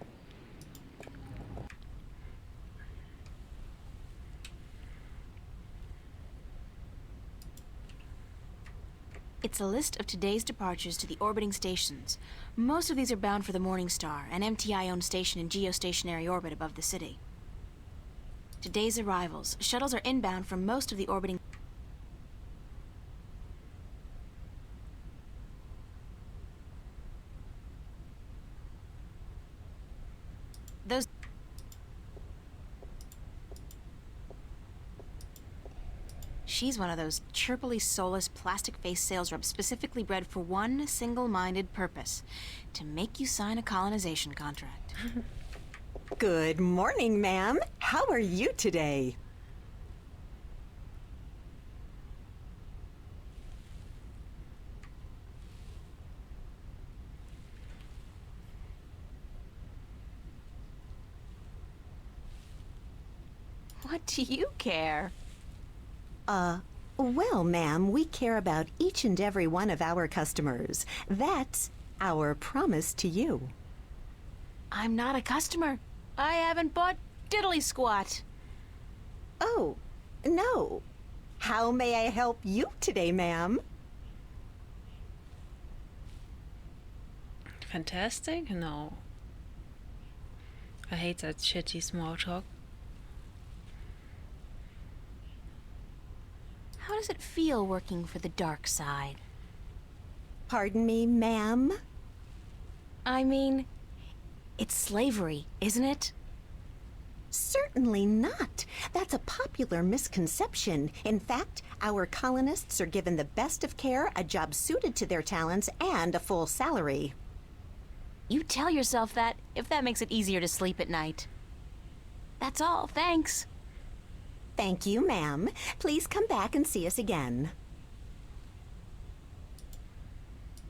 Speaker 2: It's a list of today's departures to the orbiting stations. Most of these are bound for the Morning Star, an MTI-owned station in geostationary orbit above the city. Today's arrivals. Shuttles are inbound from most of the orbiting... Those... She's one of those chirpily soulless plastic-faced sales reps specifically bred for one single-minded purpose: to make you sign a colonization contract.
Speaker 15: Good morning, ma'am. How are you today?
Speaker 2: What do you care?
Speaker 15: Well, ma'am, we care about each and every one of our customers. That's our promise to you.
Speaker 2: I'm not a customer. I haven't bought diddly squat.
Speaker 15: Oh, no. How may I help you today, ma'am?
Speaker 1: Fantastic? No. I hate that shitty small talk.
Speaker 2: How does it feel working for the dark side?
Speaker 15: Pardon me, ma'am?
Speaker 2: I mean, it's slavery, isn't it?
Speaker 15: Certainly not. That's a popular misconception. In fact, our colonists are given the best of care, a job suited to their talents, and a full salary.
Speaker 2: You tell yourself that if that makes it easier to sleep at night. That's all, thanks.
Speaker 15: Thank you, ma'am. Please come back and see us again.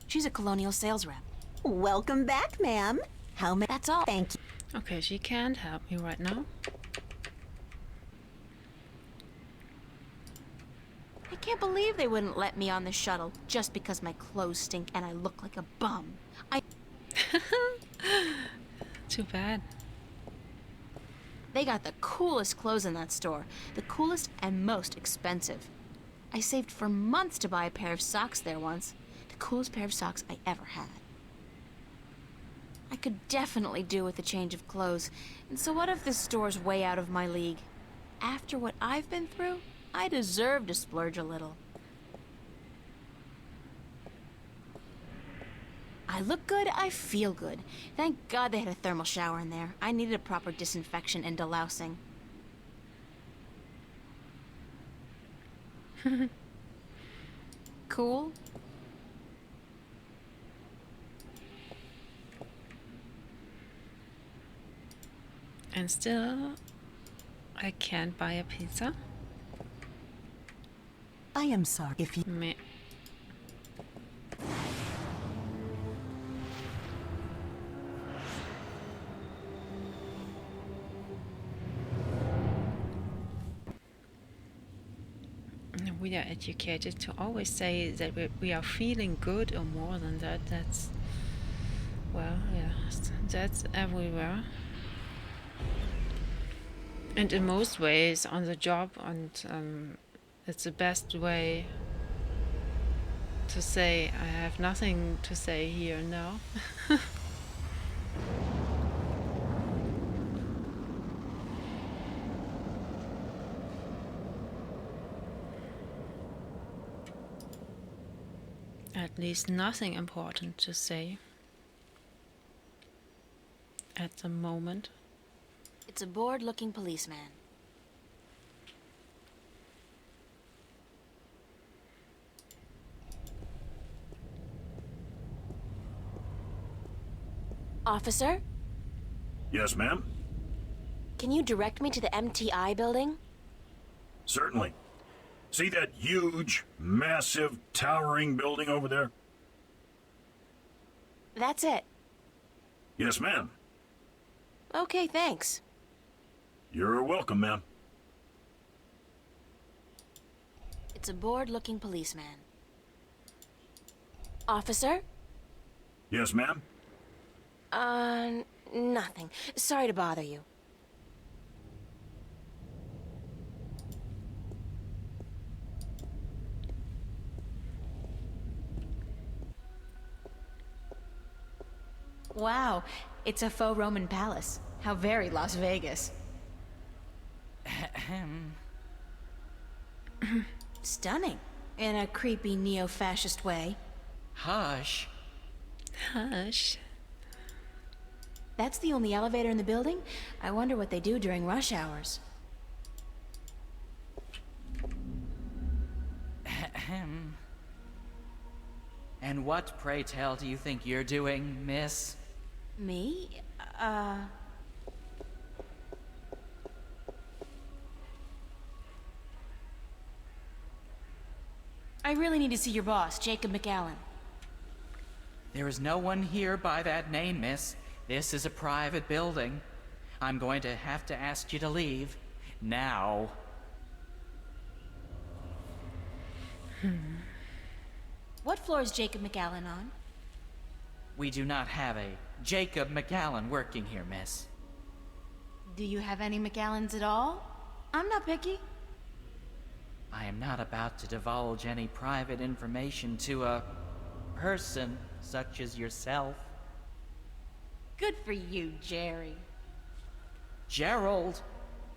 Speaker 2: She's a colonial sales rep.
Speaker 15: Welcome back, ma'am. How may...
Speaker 2: That's all.
Speaker 15: Thank you.
Speaker 1: Okay, she can't help me right now.
Speaker 2: I can't believe they wouldn't let me on the shuttle just because my clothes stink and I look like a bum.
Speaker 1: Too bad.
Speaker 2: They got the coolest clothes in that store. The coolest and most expensive. I saved for months to buy a pair of socks there once. The coolest pair of socks I ever had. I could definitely do with a change of clothes. And so what if this store's way out of my league? After what I've been through, I deserve to splurge a little. I look good, I feel good. Thank God they had a thermal shower in there. I needed a proper disinfection and delousing. Cool?
Speaker 1: And still, I can't buy a pizza.
Speaker 15: I am sorry if you...
Speaker 1: Me. We are educated to always say that we are feeling good or more than that. That's, well, yeah, that's everywhere. And in most ways on the job, and it's the best way to say I have nothing to say here now. At least nothing important to say at the moment.
Speaker 2: It's a bored-looking policeman. Officer?
Speaker 16: Yes, ma'am?
Speaker 2: Can you direct me to the MTI building?
Speaker 16: Certainly. See that huge, massive, towering building over there?
Speaker 2: That's it.
Speaker 16: Yes, ma'am.
Speaker 2: Okay, thanks.
Speaker 16: You're welcome, ma'am.
Speaker 2: It's a bored-looking policeman. Officer?
Speaker 16: Yes, ma'am?
Speaker 2: Nothing. Sorry to bother you. Wow, it's a faux Roman palace. How very Las Vegas. Stunning. In a creepy neo-fascist way.
Speaker 12: Hush.
Speaker 1: Hush.
Speaker 2: That's the only elevator in the building? I wonder what they do during rush hours.
Speaker 12: And what, pray tell, do you think you're doing, miss?
Speaker 2: Me? I really need to see your boss, Jacob McAllen.
Speaker 12: There is no one here by that name, miss. This is a private building. I'm going to have to ask you to leave. Now.
Speaker 2: What floor is Jacob McAllen on?
Speaker 12: We do not have a Jacob McAllen working here, miss.
Speaker 2: Do you have any McAllens at all? I'm not picky.
Speaker 12: I am not about to divulge any private information to a person such as yourself.
Speaker 2: Good for you, Jerry.
Speaker 12: Gerald,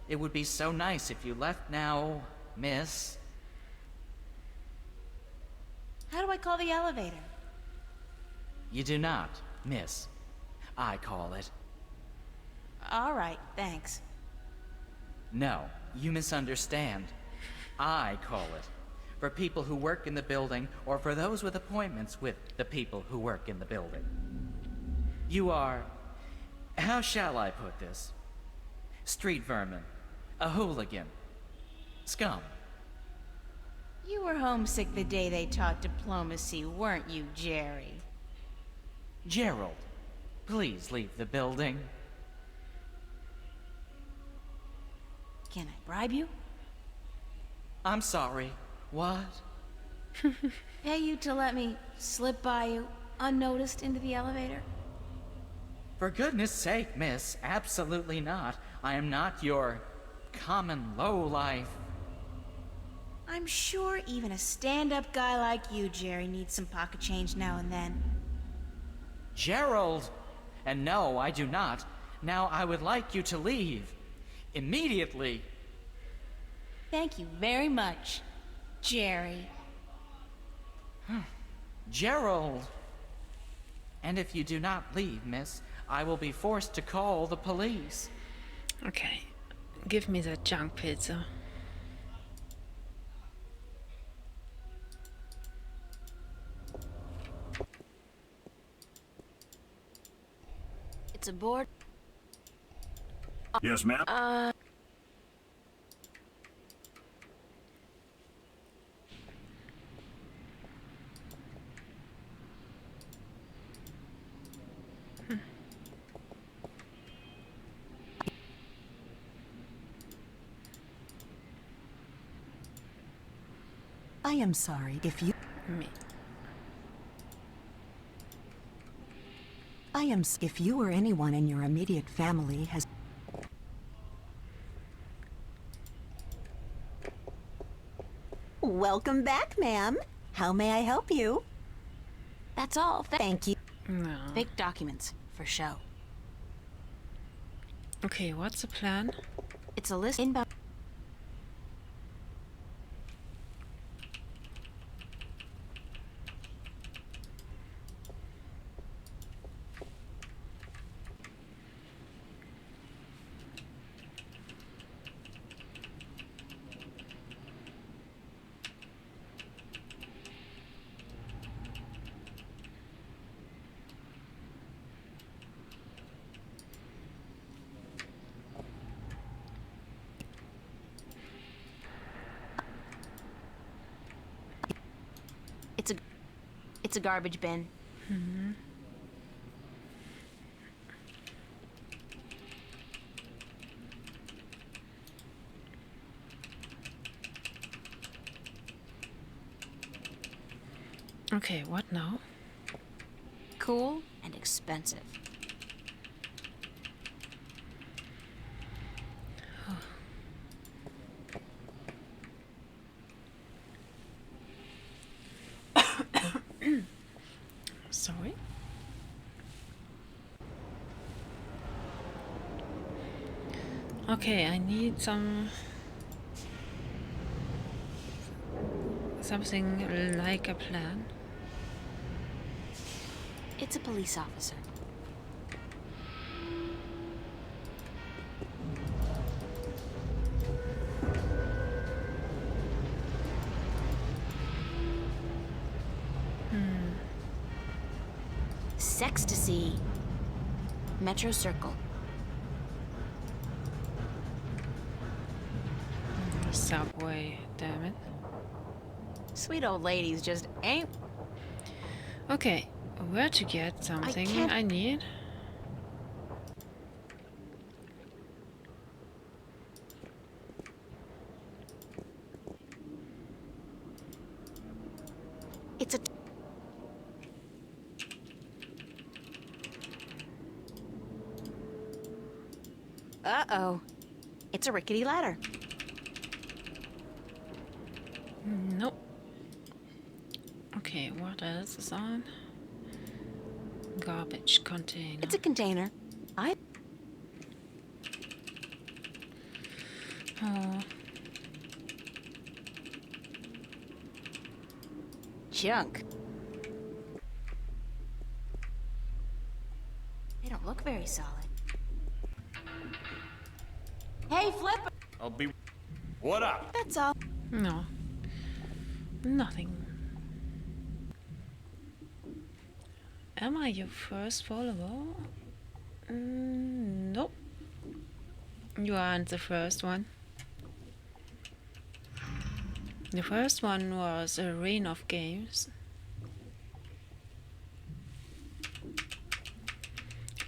Speaker 12: it would be so nice if you left now, miss.
Speaker 2: How do I call the elevator?
Speaker 12: You do not, miss. I call it.
Speaker 2: All right, thanks.
Speaker 12: No, you misunderstand. I call it. For people who work in the building, or for those with appointments with the people who work in the building. You are... how shall I put this? Street vermin. A hooligan. Scum.
Speaker 2: You were homesick the day they taught diplomacy, weren't you, Jerry?
Speaker 12: Gerald, please leave the building.
Speaker 2: Can I bribe you?
Speaker 12: I'm sorry. What?
Speaker 2: Pay you to let me slip by you, unnoticed, into the elevator?
Speaker 12: For goodness sake, miss, absolutely not. I am not your common lowlife.
Speaker 2: I'm sure even a stand-up guy like you, Jerry, needs some pocket change now and then.
Speaker 12: Gerald! And no, I do not. Now I would like you to leave. Immediately.
Speaker 2: Thank you very much, Jerry.
Speaker 12: Gerald! And if you do not leave, miss, I will be forced to call the police.
Speaker 1: Okay, give me that junk pizza.
Speaker 2: It's aboard.
Speaker 16: Yes, ma'am?
Speaker 15: I am sorry if you...
Speaker 1: Me.
Speaker 15: If you or anyone in your immediate family has... Welcome back, ma'am. How may I help you?
Speaker 2: That's all.
Speaker 15: Thank you.
Speaker 1: No.
Speaker 2: Fake documents, for show.
Speaker 1: Okay, what's the plan?
Speaker 2: It's a list inbound. It's a garbage bin.
Speaker 1: Hmm. Okay, what now?
Speaker 2: Cool and expensive.
Speaker 1: Sorry. Okay, I need something like a plan.
Speaker 2: It's a police officer. Sextasy. Metro Circle.
Speaker 1: Subway, damn it.
Speaker 2: Sweet old ladies just ain't.
Speaker 1: Okay, where to get something
Speaker 2: can't-
Speaker 1: I need?
Speaker 2: It's a. Uh-oh. It's a rickety ladder.
Speaker 1: Nope. Okay, what else is on? Garbage container.
Speaker 2: It's a container.
Speaker 1: Oh,
Speaker 2: Junk. They don't look very solid. Hey, Flipper!
Speaker 14: I'll be. What up?
Speaker 2: That's all.
Speaker 1: no. Nothing. Am I your first follower? Nope. You aren't the first one. The first one was a Reign of Games.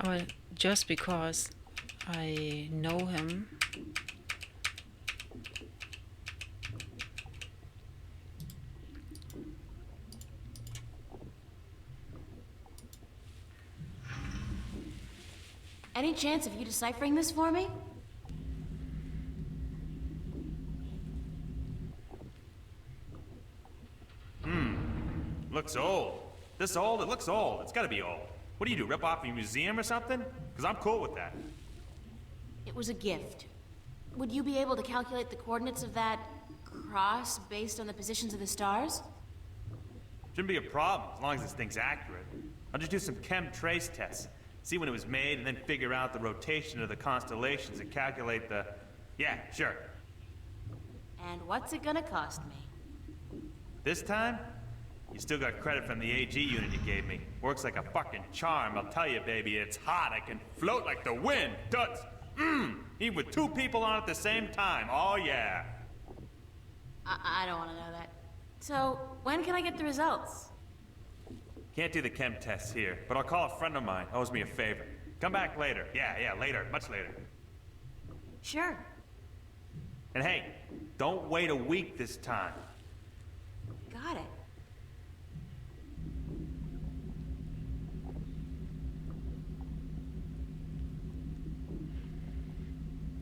Speaker 1: Or just because I know him.
Speaker 2: Any chance of you deciphering this for me?
Speaker 14: Looks old. This old? It looks old. It's gotta be old. What do you do, rip off a museum or something? Because I'm cool with that.
Speaker 2: It was a gift. Would you be able to calculate the coordinates of that cross based on the positions of the stars?
Speaker 14: Shouldn't be a problem as long as this thing's accurate. I'll just do some chem trace tests. See when it was made and then figure out the rotation of the constellations and calculate the... Yeah, sure.
Speaker 2: And what's it gonna cost me?
Speaker 14: This time, you still got credit from the AG unit you gave me. Works like a fucking charm, I'll tell you, baby. It's hot. I can float like the wind. Does. Even with two people on at the same time. Oh, yeah.
Speaker 2: I don't want to know that. So, when can I get the results?
Speaker 14: Can't do the chem tests here, but I'll call a friend of mine. Owes me a favor. Come back later. Yeah, later. Much later.
Speaker 2: Sure.
Speaker 14: And hey, don't wait a week this time.
Speaker 2: Got it.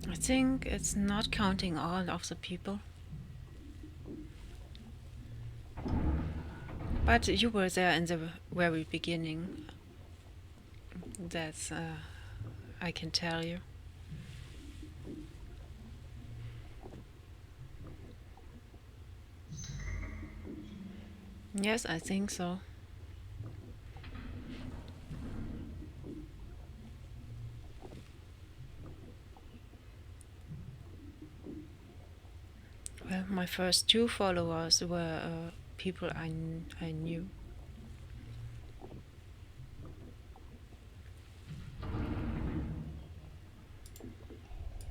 Speaker 1: I think it's not counting all of the people. But you were there in the very beginning. That's, I can tell you. Yes, I think so. Well, my first two followers were people I knew.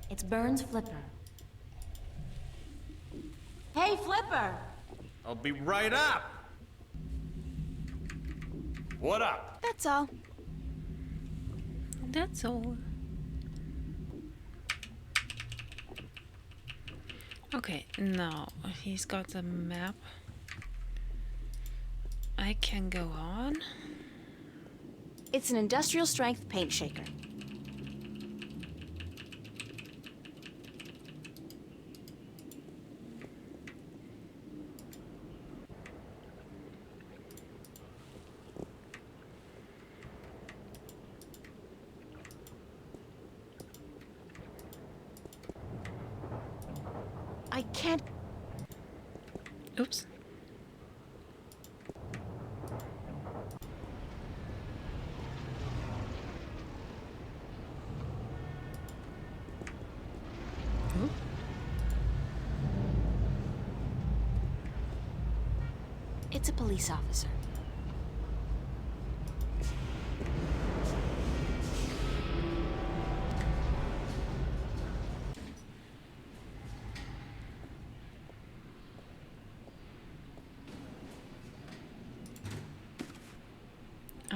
Speaker 2: It's Burns Flipper. Hey, Flipper!
Speaker 14: I'll be right up. What up?
Speaker 2: That's all.
Speaker 1: That's all. Okay, now he's got the map. I can go on.
Speaker 2: It's an industrial strength paint shaker. I can't.
Speaker 1: Oops. Oop.
Speaker 2: It's a police officer.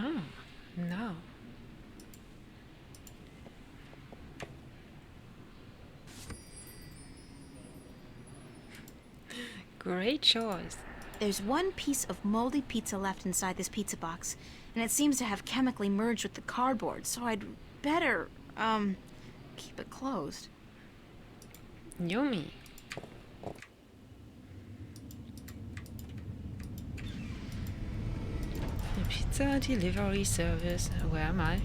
Speaker 1: Oh, no. Great choice.
Speaker 2: There's one piece of moldy pizza left inside this pizza box, and it seems to have chemically merged with the cardboard, so I'd better, keep it closed.
Speaker 1: Yummy. The pizza delivery service. Where am I?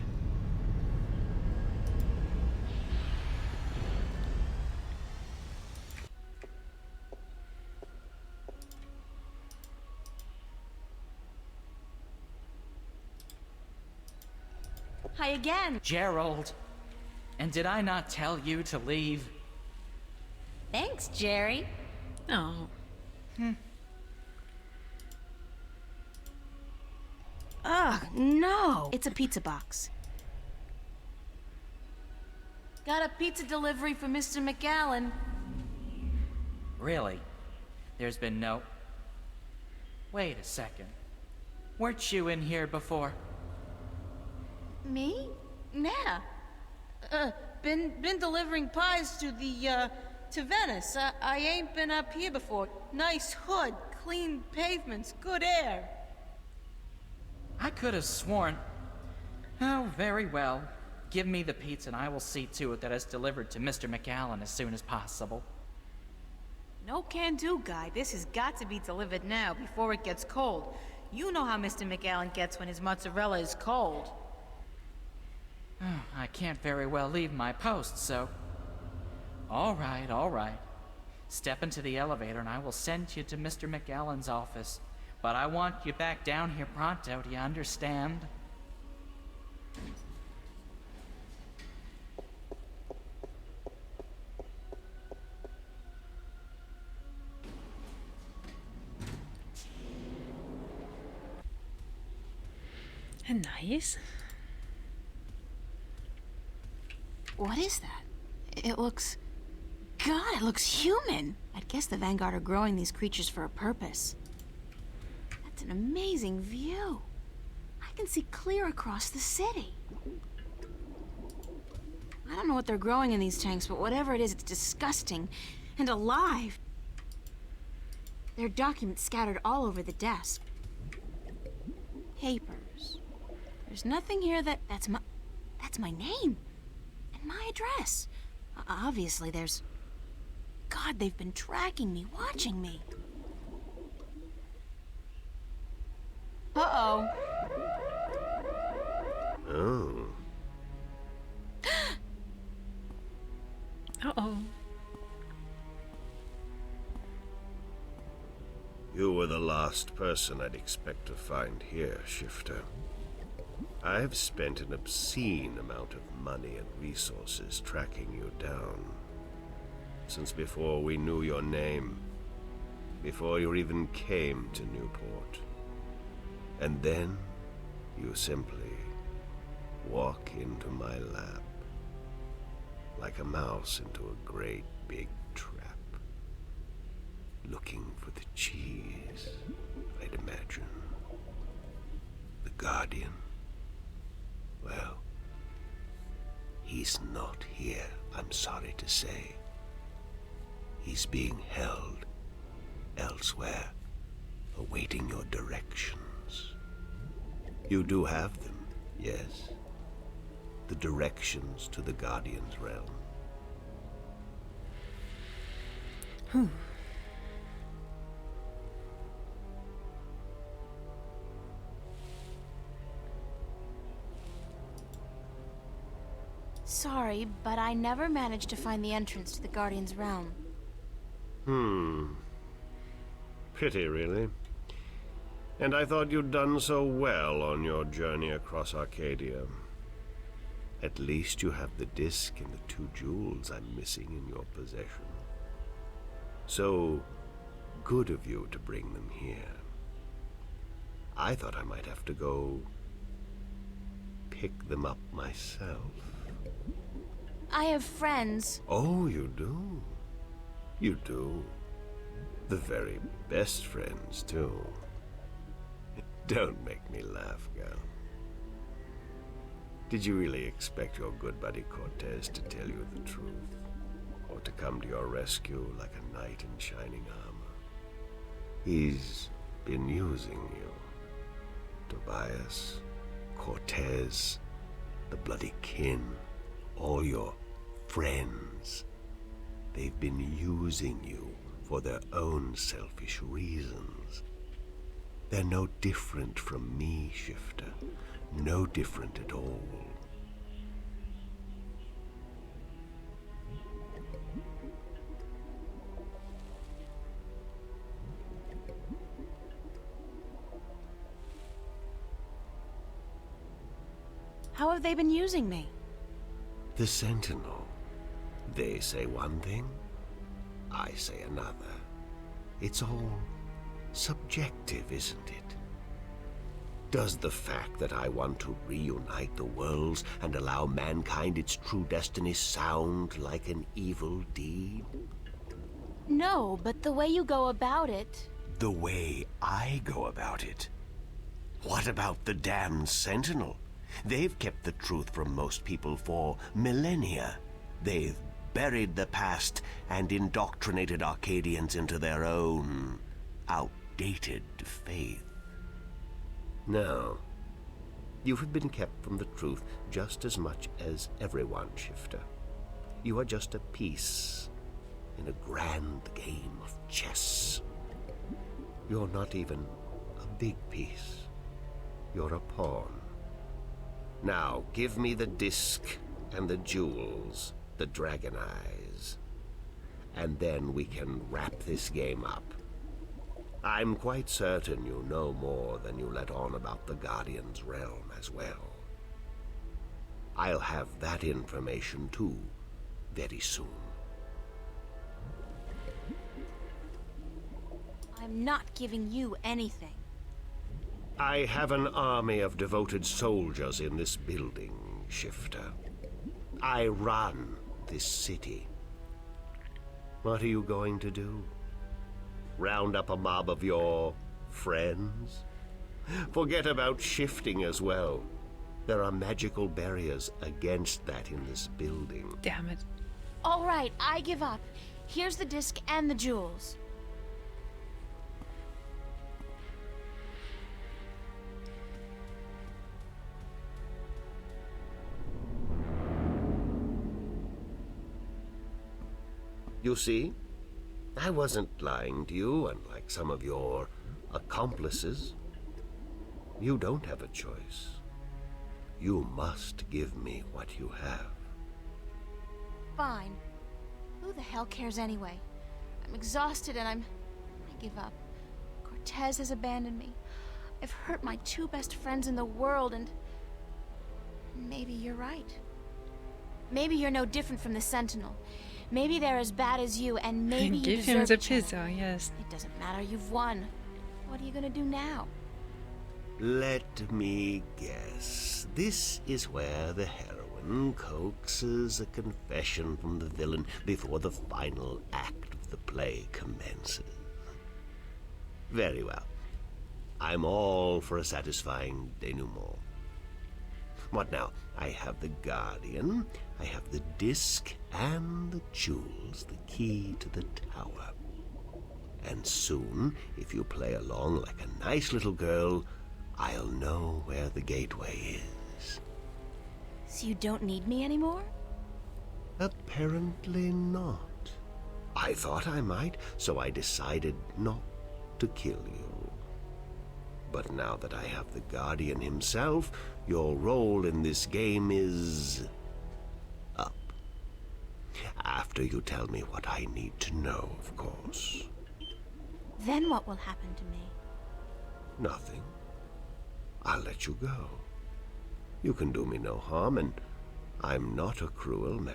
Speaker 2: Hi again.
Speaker 12: Gerald. And did I not tell you to leave?
Speaker 2: Thanks, Jerry.
Speaker 1: Oh.
Speaker 2: Ugh, no. It's a pizza box. Got a pizza delivery for Mr. McAllen.
Speaker 12: Really? There's been no... Wait a second. Weren't you in here before?
Speaker 2: Me? Nah. Been delivering pies to the, to Venice. I ain't been up here before. Nice hood, clean pavements, good air.
Speaker 12: I could have sworn... Oh, very well. Give me the pizza and I will see to it that it's delivered to Mr. McAllen as soon as possible.
Speaker 2: No can-do, guy. This has got to be delivered now, before it gets cold. You know how Mr. McAllen gets when his mozzarella is cold.
Speaker 12: I can't very well leave my post, so... All right, all right. Step into the elevator and I will send you to Mr. McAllen's office. But I want you back down here pronto, do you understand?
Speaker 1: Nice.
Speaker 2: What is that? It looks... God, it looks human! I'd guess the Vanguard are growing these creatures for a purpose. That's an amazing view. I can see clear across the city. I don't know what they're growing in these tanks, but whatever it is, it's disgusting and alive. There are documents scattered all over the desk. Papers. There's nothing here that's my name. And my address. Obviously, there's... God, they've been tracking me, watching me. Uh-oh.
Speaker 9: Oh.
Speaker 1: Uh-oh.
Speaker 9: You were the last person I'd expect to find here, Shifter. I've spent an obscene amount of money and resources tracking you down. Since before we knew your name. Before you even came to Newport. And then, you simply walk into my lap. Like a mouse into a great big trap. Looking for the cheese, I'd imagine. The Guardian? Well, he's not here, I'm sorry to say. He's being held elsewhere, awaiting your directions. You do have them, yes. The directions to the Guardian's realm.
Speaker 2: Sorry, but I never managed to find the entrance to the Guardian's realm.
Speaker 9: Pity, really. And I thought you'd done so well on your journey across Arcadia. At least you have the disc and the 2 jewels I'm missing in your possession. So good of you to bring them here. I thought I might have to go pick them up myself.
Speaker 2: I have friends.
Speaker 9: Oh, you do? You do. The very best friends, too. Don't make me laugh, girl. Did you really expect your good buddy Cortez to tell you the truth? Or to come to your rescue like a knight in shining armor? He's been using you. Tobias, Cortez, the bloody kin, all your friends. They've been using you for their own selfish reasons. They're no different from me, Shifter. No different at all.
Speaker 2: How have they been using me?
Speaker 9: The Sentinel. They say one thing, I say another. It's all subjective, isn't it? Does the fact that I want to reunite the worlds and allow mankind its true destiny sound like an evil deed?
Speaker 2: No, but the way you go about it...
Speaker 9: The way I go about it? What about the damned Sentinel? They've kept the truth from most people for millennia. They've buried the past and indoctrinated Arcadians into their own outdated faith. No. You have been kept from the truth just as much as everyone, Shifter. You are just a piece in a grand game of chess. You're not even a big piece. You're a pawn. Now, give me the disc and the jewels, the dragon eyes, and then we can wrap this game up. I'm quite certain you know more than you let on about the Guardian's realm as well. I'll have that information too, very soon.
Speaker 2: I'm not giving you anything.
Speaker 9: I have an army of devoted soldiers in this building, Shifter. I run this city. What are you going to do? Round up a mob of your friends? Forget about shifting as well. There are magical barriers against that in this building.
Speaker 1: Damn it.
Speaker 2: All right, I give up. Here's the disc and the jewels.
Speaker 9: You see, I wasn't lying to you, unlike some of your accomplices. You don't have a choice. You must give me what you have.
Speaker 2: Fine. Who the hell cares anyway? I'm exhausted and I give up. Cortez has abandoned me. I've hurt my 2 best friends in the world and... maybe you're right. Maybe you're no different from the Sentinel. Maybe they're as bad as you, and maybe you
Speaker 1: Give him
Speaker 2: deserve
Speaker 1: the
Speaker 2: a chance.
Speaker 1: pizza, yes.
Speaker 2: It doesn't matter, you've won. What are you gonna do now?
Speaker 9: Let me guess. This is where the heroine coaxes a confession from the villain before the final act of the play commences. Very well. I'm all for a satisfying denouement. What now? I have the Guardian, I have the disc, and the jewels, the key to the tower. And soon, if you play along like a nice little girl, I'll know where the gateway is.
Speaker 2: So you don't need me anymore?
Speaker 9: Apparently not. I thought I might, so I decided not to kill you. But now that I have the Guardian himself, your role in this game is up. After you tell me what I need to know, of course.
Speaker 2: Then what will happen to me?
Speaker 9: Nothing. I'll let you go. You can do me no harm, and I'm not a cruel man.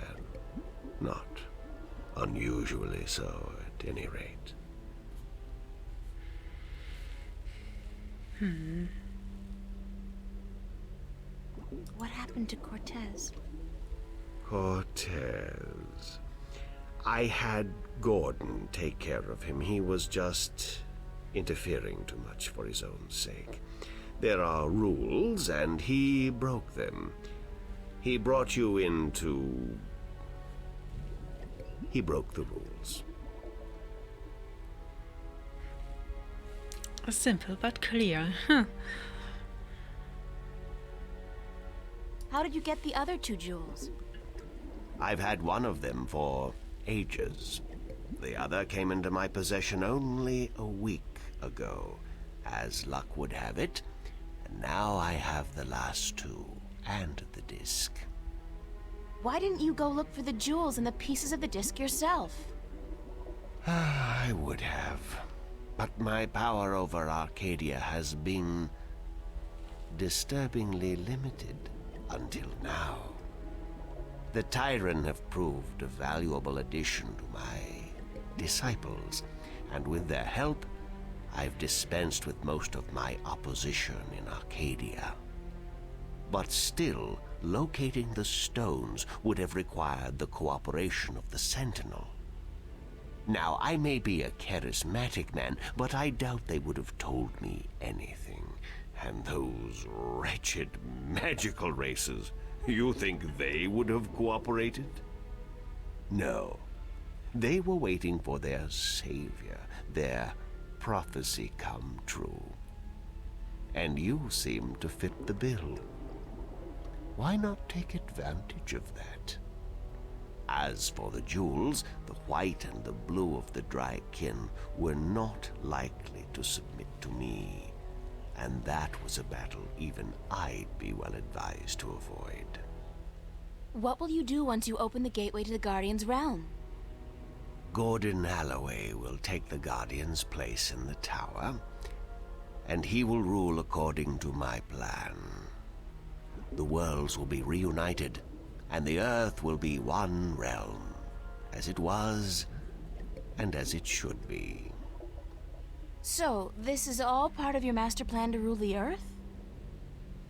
Speaker 9: Not unusually so, at any rate.
Speaker 2: What happened to Cortez?
Speaker 9: Cortez. I had Gordon take care of him. He was just interfering too much for his own sake. There are rules, and he broke them. He brought you into... He broke the rules.
Speaker 1: Simple but clear.
Speaker 2: How did you get the other 2 jewels?
Speaker 9: I've had one of them for ages. The other came into my possession only a week ago, as luck would have it, and now I have the last 2 and the disc.
Speaker 2: Why didn't you go look for the jewels and the pieces of the disc yourself?
Speaker 9: I would have, but my power over Arcadia has been disturbingly limited until now. The Tyran have proved a valuable addition to my disciples, and with their help, I've dispensed with most of my opposition in Arcadia. But still, locating the stones would have required the cooperation of the Sentinel. Now, I may be a charismatic man, but I doubt they would have told me anything. And those wretched magical races, you think they would have cooperated? No. They were waiting for their savior, their prophecy come true. And you seem to fit the bill. Why not take advantage of that? As for the jewels, the white and the blue of the Drykin were not likely to submit to me. And that was a battle even I'd be well advised to avoid.
Speaker 2: What will you do once you open the gateway to the Guardian's realm?
Speaker 9: Gordon Holloway will take the Guardian's place in the tower, and he will rule according to my plan. The worlds will be reunited, and the Earth will be one realm, as it was, and as it should be.
Speaker 2: So, this is all part of your master plan to rule the Earth?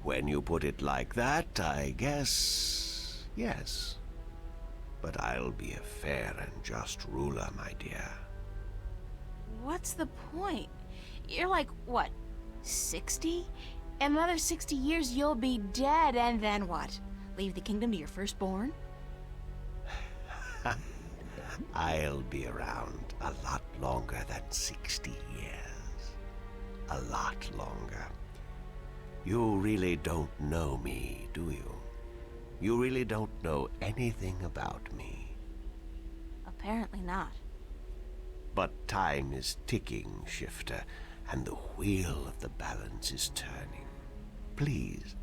Speaker 9: When you put it like that, I guess, yes. But I'll be a fair and just ruler, my dear.
Speaker 2: What's the point? You're like, what, 60? In another 60 years, you'll be dead, and then what? Leave the kingdom to your firstborn?
Speaker 9: I'll be around a lot longer than 60 years. A lot longer. You really don't know me, do you? You really don't know anything about me.
Speaker 2: Apparently not.
Speaker 9: But time is ticking, Shifter, and the wheel of the balance is turning. Please,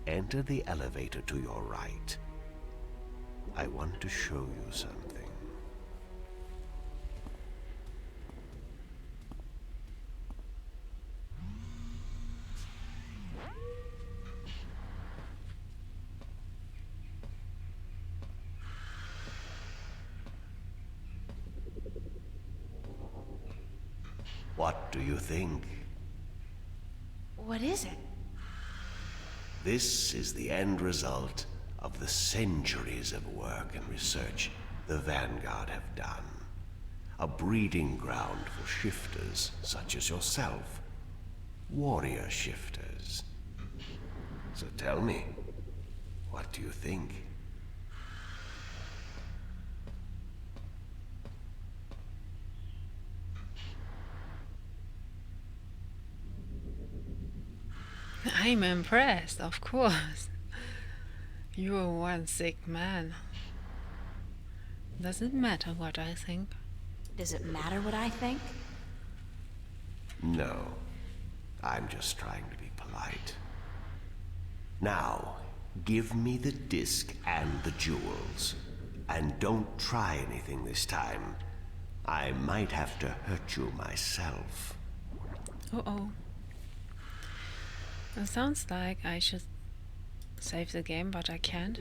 Speaker 9: enter the elevator to your right. I want to show you something. What do you think?
Speaker 2: What is it?
Speaker 9: This is the end result of the centuries of work and research the Vanguard have done. A breeding ground for shifters such as yourself. warrior shifters. So tell me, what do you think?
Speaker 1: I'm impressed, of course. You're one sick man. Does it matter what I think?
Speaker 2: Does it matter what I think?
Speaker 9: No. I'm just trying to be polite. Now, give me the disc and the jewels. And don't try anything this time. I might have to hurt you myself.
Speaker 1: Uh-oh. It sounds like I should save the game, but I can't.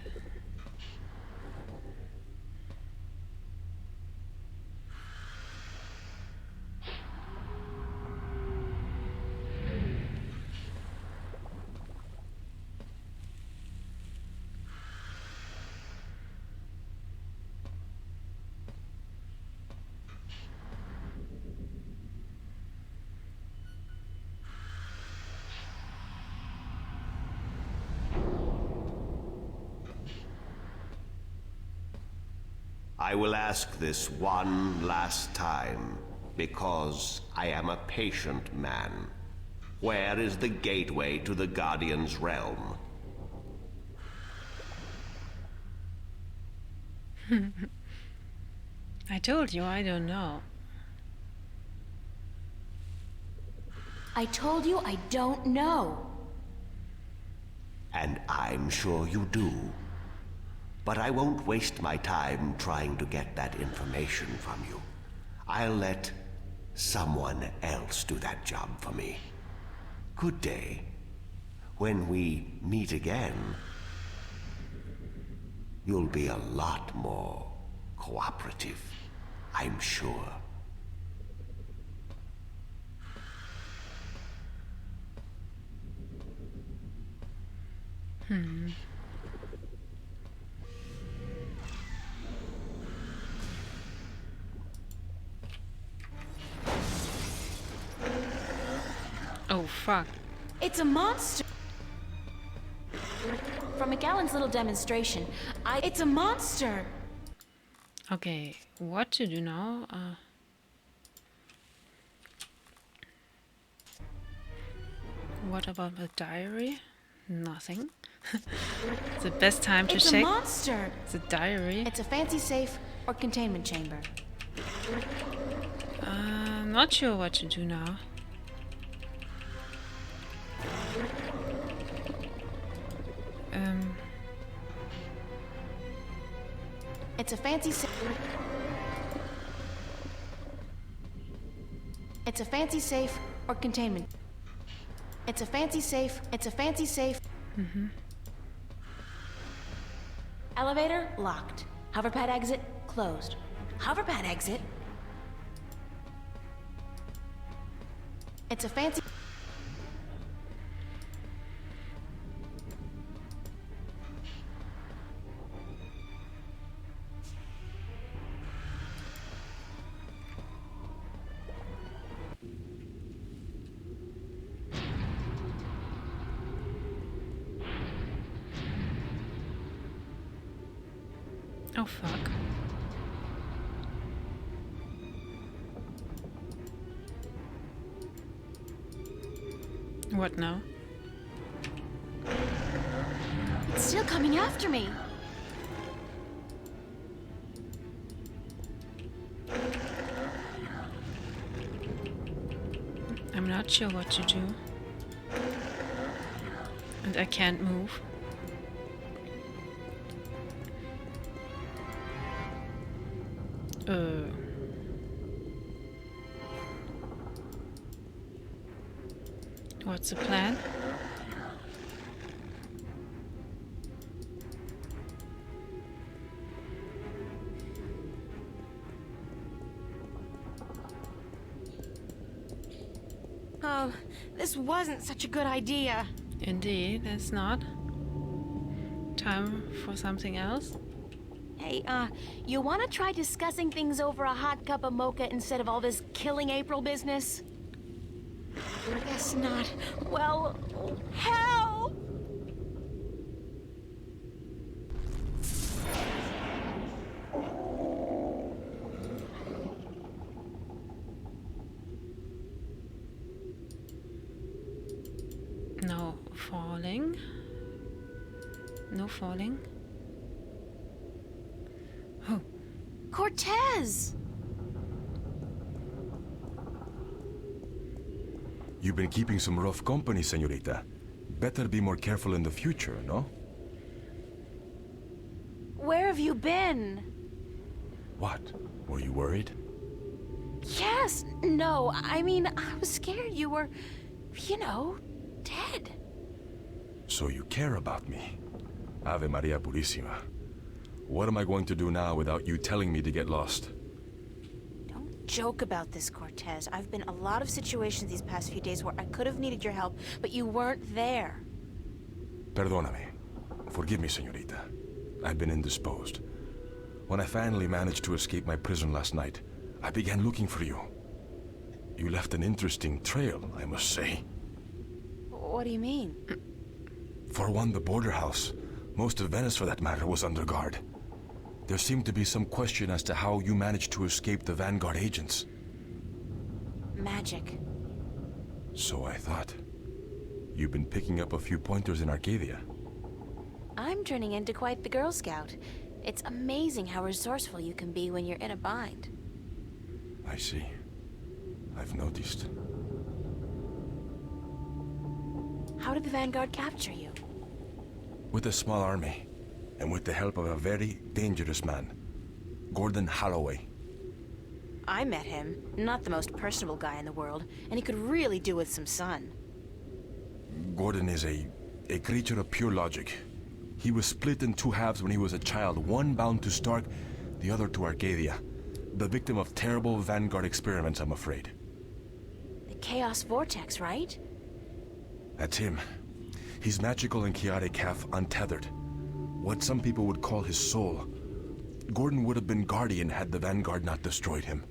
Speaker 9: I will ask this one last time, because I am a patient man. Where is the gateway to the Guardian's realm?
Speaker 1: I told you I don't know.
Speaker 2: I told you I don't know.
Speaker 9: And I'm sure you do. But I won't waste my time trying to get that information from you. I'll let someone else do that job for me. Good day. When we meet again, you'll be a lot more cooperative, I'm sure.
Speaker 1: Oh, fuck.
Speaker 2: It's a monster! From McAllen's little demonstration, it's a monster!
Speaker 1: Okay, what to do now? What about the diary? Nothing. The best time to
Speaker 2: It's
Speaker 1: check
Speaker 2: a monster!
Speaker 1: the diary.
Speaker 2: It's a fancy safe or containment chamber.
Speaker 1: Not sure what to do now.
Speaker 2: It's a fancy safe. It's a fancy safe or containment. It's a fancy safe. It's a fancy safe.
Speaker 1: Mm-hmm.
Speaker 2: Elevator locked. Hoverpad exit closed. Hoverpad exit. It's a fancy.
Speaker 1: Oh, fuck. What now?
Speaker 2: It's still coming after me.
Speaker 1: I'm not sure what to do. And I can't move. What's the plan?
Speaker 4: Oh, this wasn't such a good idea.
Speaker 1: Indeed, it's not. Time for something else?
Speaker 2: Hey, you wanna try discussing things over a hot cup of mocha instead of all this killing April business?
Speaker 4: I guess not. Well, help!
Speaker 1: No falling. No falling. Oh.
Speaker 2: Cortez!
Speaker 17: You've been keeping some rough company, señorita. Better be more careful in the future, no?
Speaker 2: Where have you been?
Speaker 17: What? Were you worried?
Speaker 2: Yes, no, I mean, I was scared you were, you know, dead.
Speaker 17: So you care about me. Ave Maria Purísima. What am I going to do now without you telling me to get lost?
Speaker 2: Don't joke about this, Cortez. I've been in a lot of situations these past few days where I could have needed your help, but you weren't there.
Speaker 17: Perdóname. Forgive me, señorita. I've been indisposed. When I finally managed to escape my prison last night, I began looking for you. You left an interesting trail, I must say.
Speaker 2: What do you mean?
Speaker 17: For one, the border house, most of Venice for that matter, was under guard. There seemed to be some question as to how you managed to escape the Vanguard agents.
Speaker 2: Magic.
Speaker 17: So I thought. You've been picking up a few pointers in Arcadia.
Speaker 2: I'm turning into quite the Girl Scout. It's amazing how resourceful you can be when you're in a bind.
Speaker 17: I see. I've noticed.
Speaker 2: How did the Vanguard capture you?
Speaker 17: With a small army, and with the help of a very dangerous man, Gordon Holloway.
Speaker 2: I met him. Not the most personable guy in the world, and he could really do with some sun.
Speaker 17: Gordon is a creature of pure logic. He was split in two halves when he was a child, one bound to Stark, the other to Arcadia. The victim of terrible Vanguard experiments, I'm afraid.
Speaker 2: The Chaos Vortex, right?
Speaker 17: That's him. He's magical and chaotic, half untethered. What some people would call his soul. Gordon would have been Guardian had the Vanguard not destroyed him.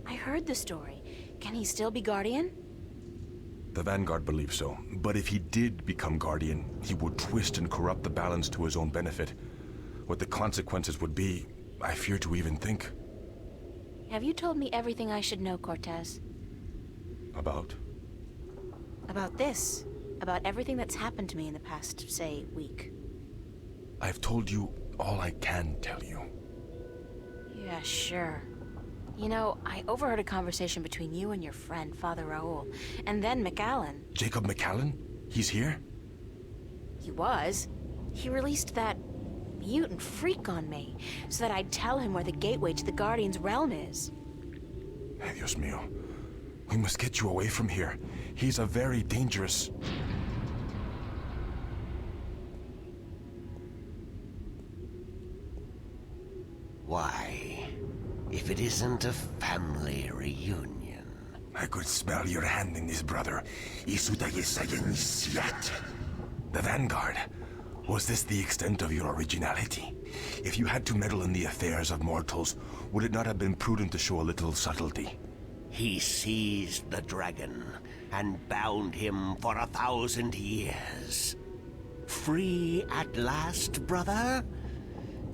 Speaker 2: I heard the story. Can he still be Guardian?
Speaker 17: The Vanguard believes so, but if he did become Guardian, he would twist and corrupt the balance to his own benefit. What the consequences would be, I fear to even think.
Speaker 2: Have you told me everything I should know, Cortez?
Speaker 17: About?
Speaker 2: About this. About everything that's happened to me in the past, say, week.
Speaker 17: I've told you all I can tell you.
Speaker 2: Yeah, sure. You know, I overheard a conversation between you and your friend, Father Raoul, and then McAllen.
Speaker 17: Jacob McAllen? He's here?
Speaker 2: He was. He released that mutant freak on me, so that I'd tell him where the gateway to the Guardian's realm is.
Speaker 17: Ay, Dios mío. We must get you away from here. He's a very dangerous...
Speaker 10: Why, if it isn't a family reunion.
Speaker 17: I could smell your hand in this, brother. The Vanguard. Was this the extent of your originality? If you had to meddle in the affairs of mortals, would it not have been prudent to show a little subtlety?
Speaker 10: He seized the dragon and bound him for 1,000 years. Free at last, brother?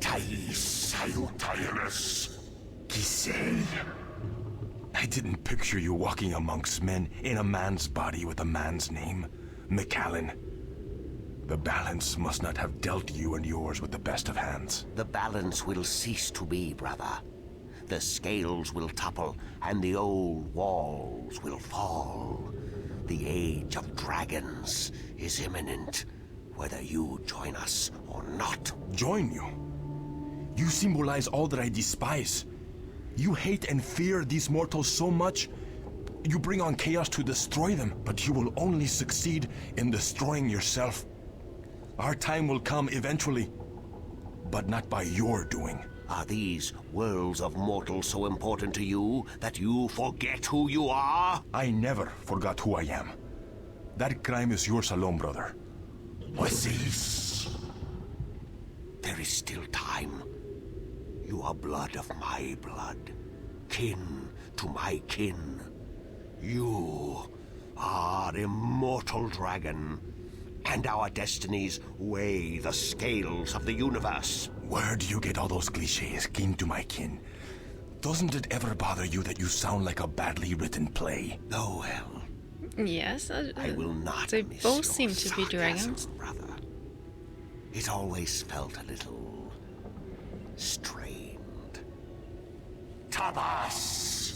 Speaker 17: Tyrannus. Kisei. I didn't picture you walking amongst men in a man's body with a man's name. McAllen. The balance must not have dealt you and yours with the best of hands.
Speaker 10: The balance will cease to be, brother. The scales will topple, and the old walls will fall. The age of dragons is imminent, whether you join us or not.
Speaker 17: Join you? You symbolize all that I despise. You hate and fear these mortals so much, you bring on chaos to destroy them, but you will only succeed in destroying yourself. Our time will come eventually, but not by your doing.
Speaker 10: Are these worlds of mortals so important to you that you forget who you are?
Speaker 17: I never forgot who I am. That crime is yours alone, brother.
Speaker 10: What's this? There is still time. You are blood of my blood, kin to my kin. You
Speaker 9: our immortal dragon, and our destinies weigh the scales of the universe.
Speaker 17: Where do you get all those cliches, kin to my kin? Doesn't it ever bother you that you sound like a badly written play?
Speaker 9: Oh, well.
Speaker 1: Yes,
Speaker 9: I will not
Speaker 1: they
Speaker 9: miss
Speaker 1: both
Speaker 9: your
Speaker 1: seem to be dragons.
Speaker 9: brother. It always felt a little strained. Tabas!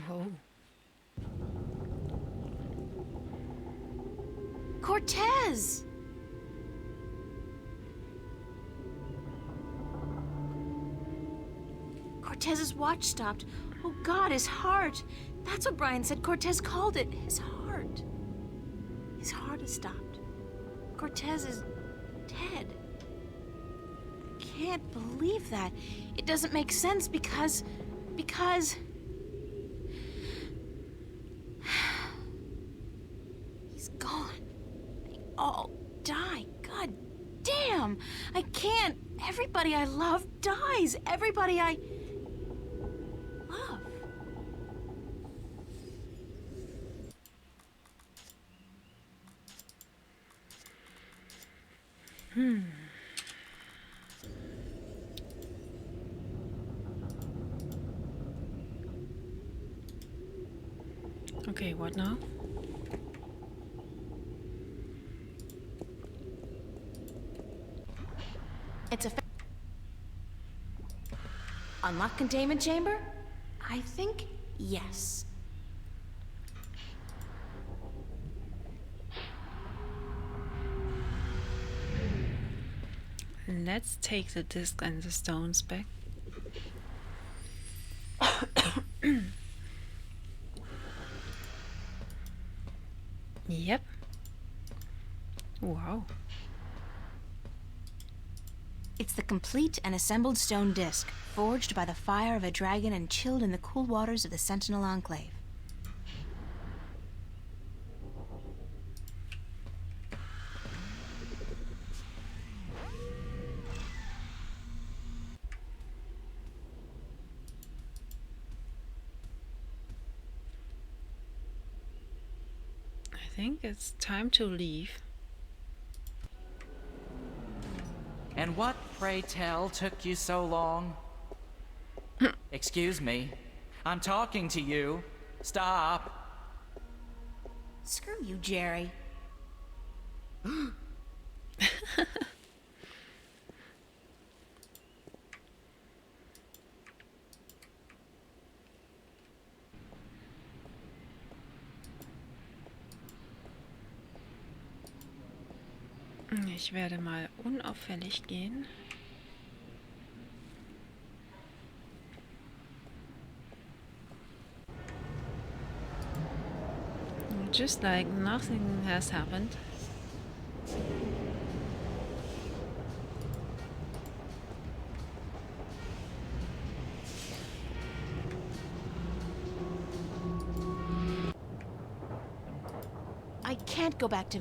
Speaker 1: Whoa.
Speaker 2: Cortez! Cortez's watch stopped. Oh God, his heart. That's what Brian said Cortez called it. His heart. His heart has stopped. Cortez is dead. I can't believe that. It doesn't make sense because... He's gone. They all die. God damn! I can't. Everybody I love dies. Everybody I love.
Speaker 1: Okay, what now?
Speaker 2: It's a unlock containment chamber? I think yes.
Speaker 1: Let's take the disc and the stones back. Yep. Wow.
Speaker 2: It's the complete and assembled stone disc, forged by the fire of a dragon and chilled in the cool waters of the Sentinel Enclave.
Speaker 1: I think it's time to leave.
Speaker 12: And what, pray tell, took you so long? Excuse me. I'm talking to you. Stop.
Speaker 2: Screw you, Jerry.
Speaker 1: Ich werde mal unauffällig gehen. Just like nothing has happened.
Speaker 2: I can't go back to...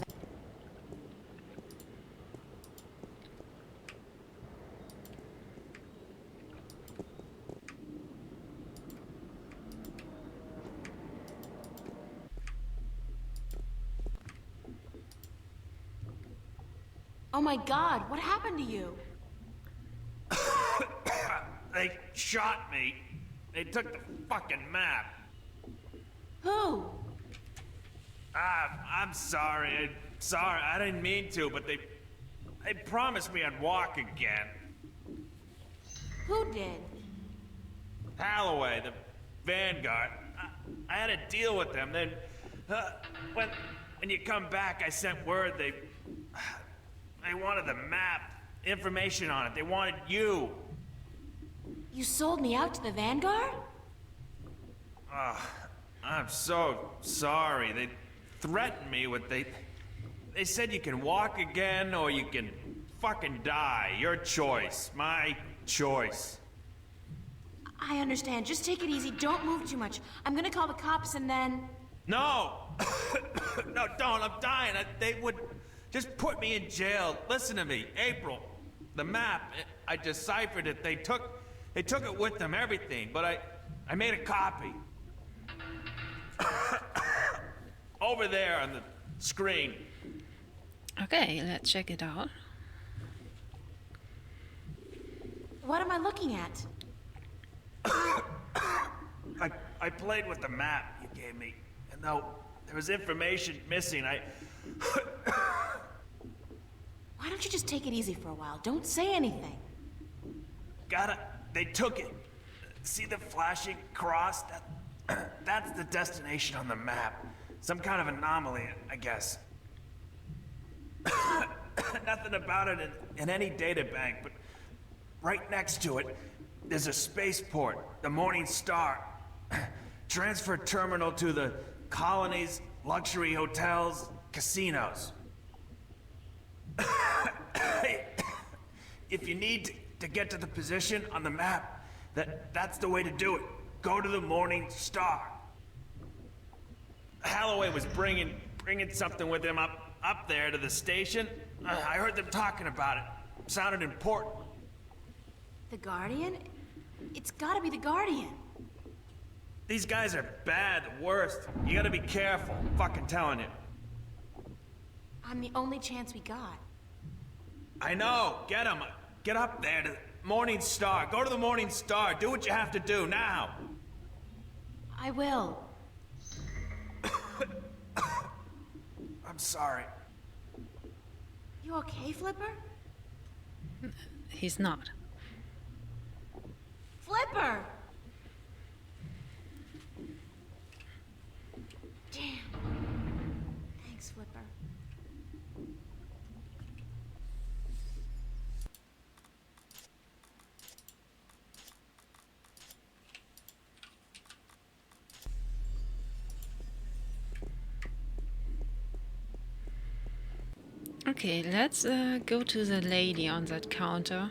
Speaker 2: Oh my God, what happened to you?
Speaker 14: They shot me. They took the fucking map.
Speaker 2: Who?
Speaker 14: I'm sorry. Sorry, I didn't mean to, but they promised me I'd walk again.
Speaker 2: Who did?
Speaker 14: Halloway, the Vanguard. I had a deal with them. When you come back, I sent word they wanted the map, information on it. They wanted you.
Speaker 2: You sold me out to the Vanguard?
Speaker 14: I'm so sorry. They threatened me with they said you can walk again or you can fucking die. Your choice. My choice.
Speaker 2: I understand. Just take it easy. Don't move too much. I'm gonna call the cops and then...
Speaker 14: No! No, don't. I'm dying. They would just put me in jail. Listen to me. April, the map, I deciphered it. They took it with them, everything, but I made a copy. Over there on the screen.
Speaker 1: Okay, let's check it out.
Speaker 2: What am I looking at?
Speaker 14: I played with the map you gave me, and though there was information missing,
Speaker 2: Why don't you just take it easy for a while? Don't say anything.
Speaker 14: They took it. See the flashing cross? That's the destination on the map. Some kind of anomaly, I guess. Nothing about it in any data bank, but right next to it, there's a spaceport, the Morning Star. Transfer terminal to the colonies, luxury hotels, casinos. If you need to get to the position on the map, that's the way to do it. Go to the Morning Star. Holloway was bringing something with him up there to the station. I heard them talking about it. Sounded important.
Speaker 2: The Guardian? It's gotta be the Guardian.
Speaker 14: These guys are bad, the worst. You gotta be careful. Fucking telling you.
Speaker 2: I'm the only chance we got.
Speaker 14: I know. Get him. Get up there to the Morning Star. Go to the Morning Star. Do what you have to do now.
Speaker 2: I will.
Speaker 14: I'm sorry.
Speaker 2: You okay, Flipper?
Speaker 1: He's not.
Speaker 2: Flipper! Damn. Thanks, Flipper.
Speaker 1: Okay, let's go to the lady on that counter.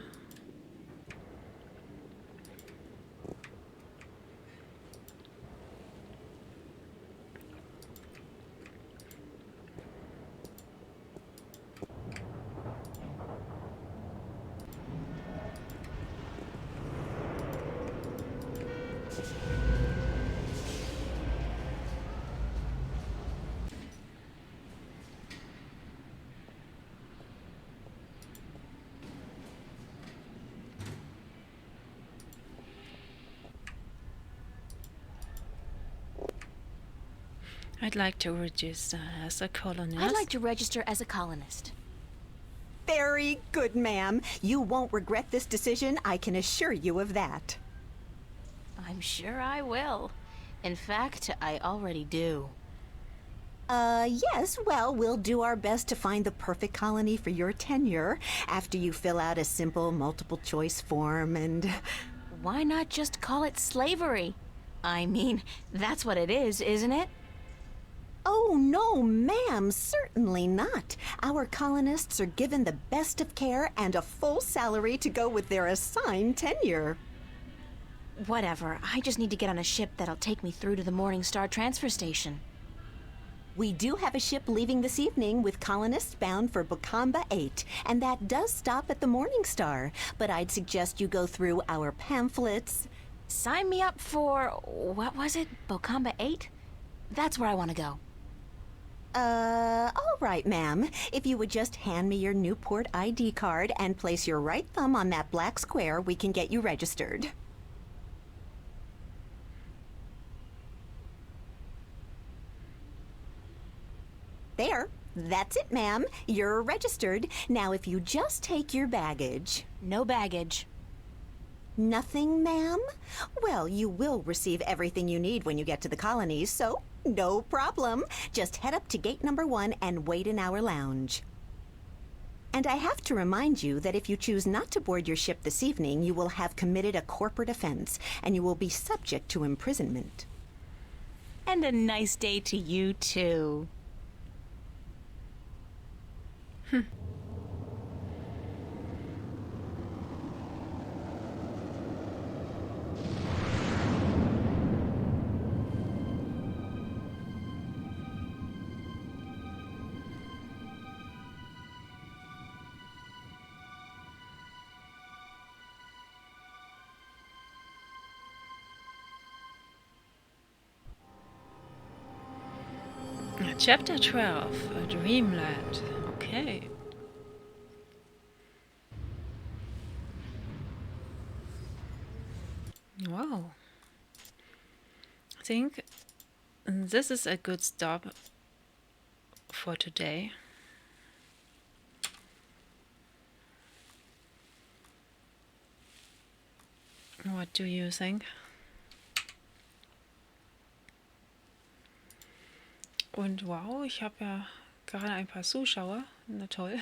Speaker 1: I'd like to register as a colonist.
Speaker 2: I'd like to register as a colonist.
Speaker 15: Very good, ma'am. You won't regret this decision, I can assure you of that.
Speaker 2: I'm sure I will. In fact, I already do.
Speaker 15: Yes, well, we'll do our best to find the perfect colony for your tenure after you fill out a simple multiple choice form and...
Speaker 2: Why not just call it slavery? I mean, that's what it is, isn't it?
Speaker 15: Oh, no, ma'am, certainly not. Our colonists are given the best of care and a full salary to go with their assigned tenure.
Speaker 2: Whatever, I just need to get on a ship that'll take me through to the Morning Star transfer station.
Speaker 15: We do have a ship leaving this evening with colonists bound for Bokamba 8, and that does stop at the Morning Star, but I'd suggest you go through our pamphlets.
Speaker 2: Sign me up for, what was it, Bokamba 8? That's where I want to go.
Speaker 15: All right, ma'am. If you would just hand me your Newport ID card and place your right thumb on that black square, we can get you registered. There. That's it, ma'am. You're registered. Now, if you just take your baggage...
Speaker 2: No baggage.
Speaker 15: Nothing, ma'am? Well, you will receive everything you need when you get to the colonies, so No problem. Just head up to gate number 1 and wait in our lounge. And I have to remind you that if you choose not to board your ship this evening, you will have committed a corporate offense, and you will be subject to imprisonment.
Speaker 18: And a nice day to you, too.
Speaker 1: Chapter 12, a Dreamland. Okay. Wow. I think this is a good stop for today. What do you think? Und wow, ich habe ja gerade ein paar Zuschauer. Na toll.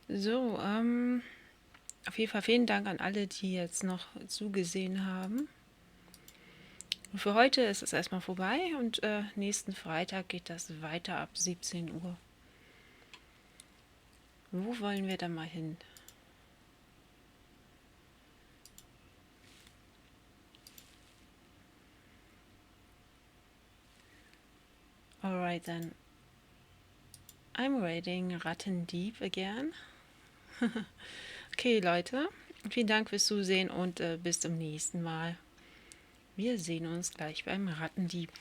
Speaker 1: So, auf jeden Fall vielen Dank an alle, die jetzt noch zugesehen haben. Und für heute ist es erstmal vorbei und nächsten Freitag geht das weiter ab 17 Uhr. Wo wollen wir da mal hin? Alright then. I'm raiding Rattendieb again. Okay, Leute. Vielen Dank fürs Zusehen und bis zum nächsten Mal. Wir sehen uns gleich beim Rattendieb.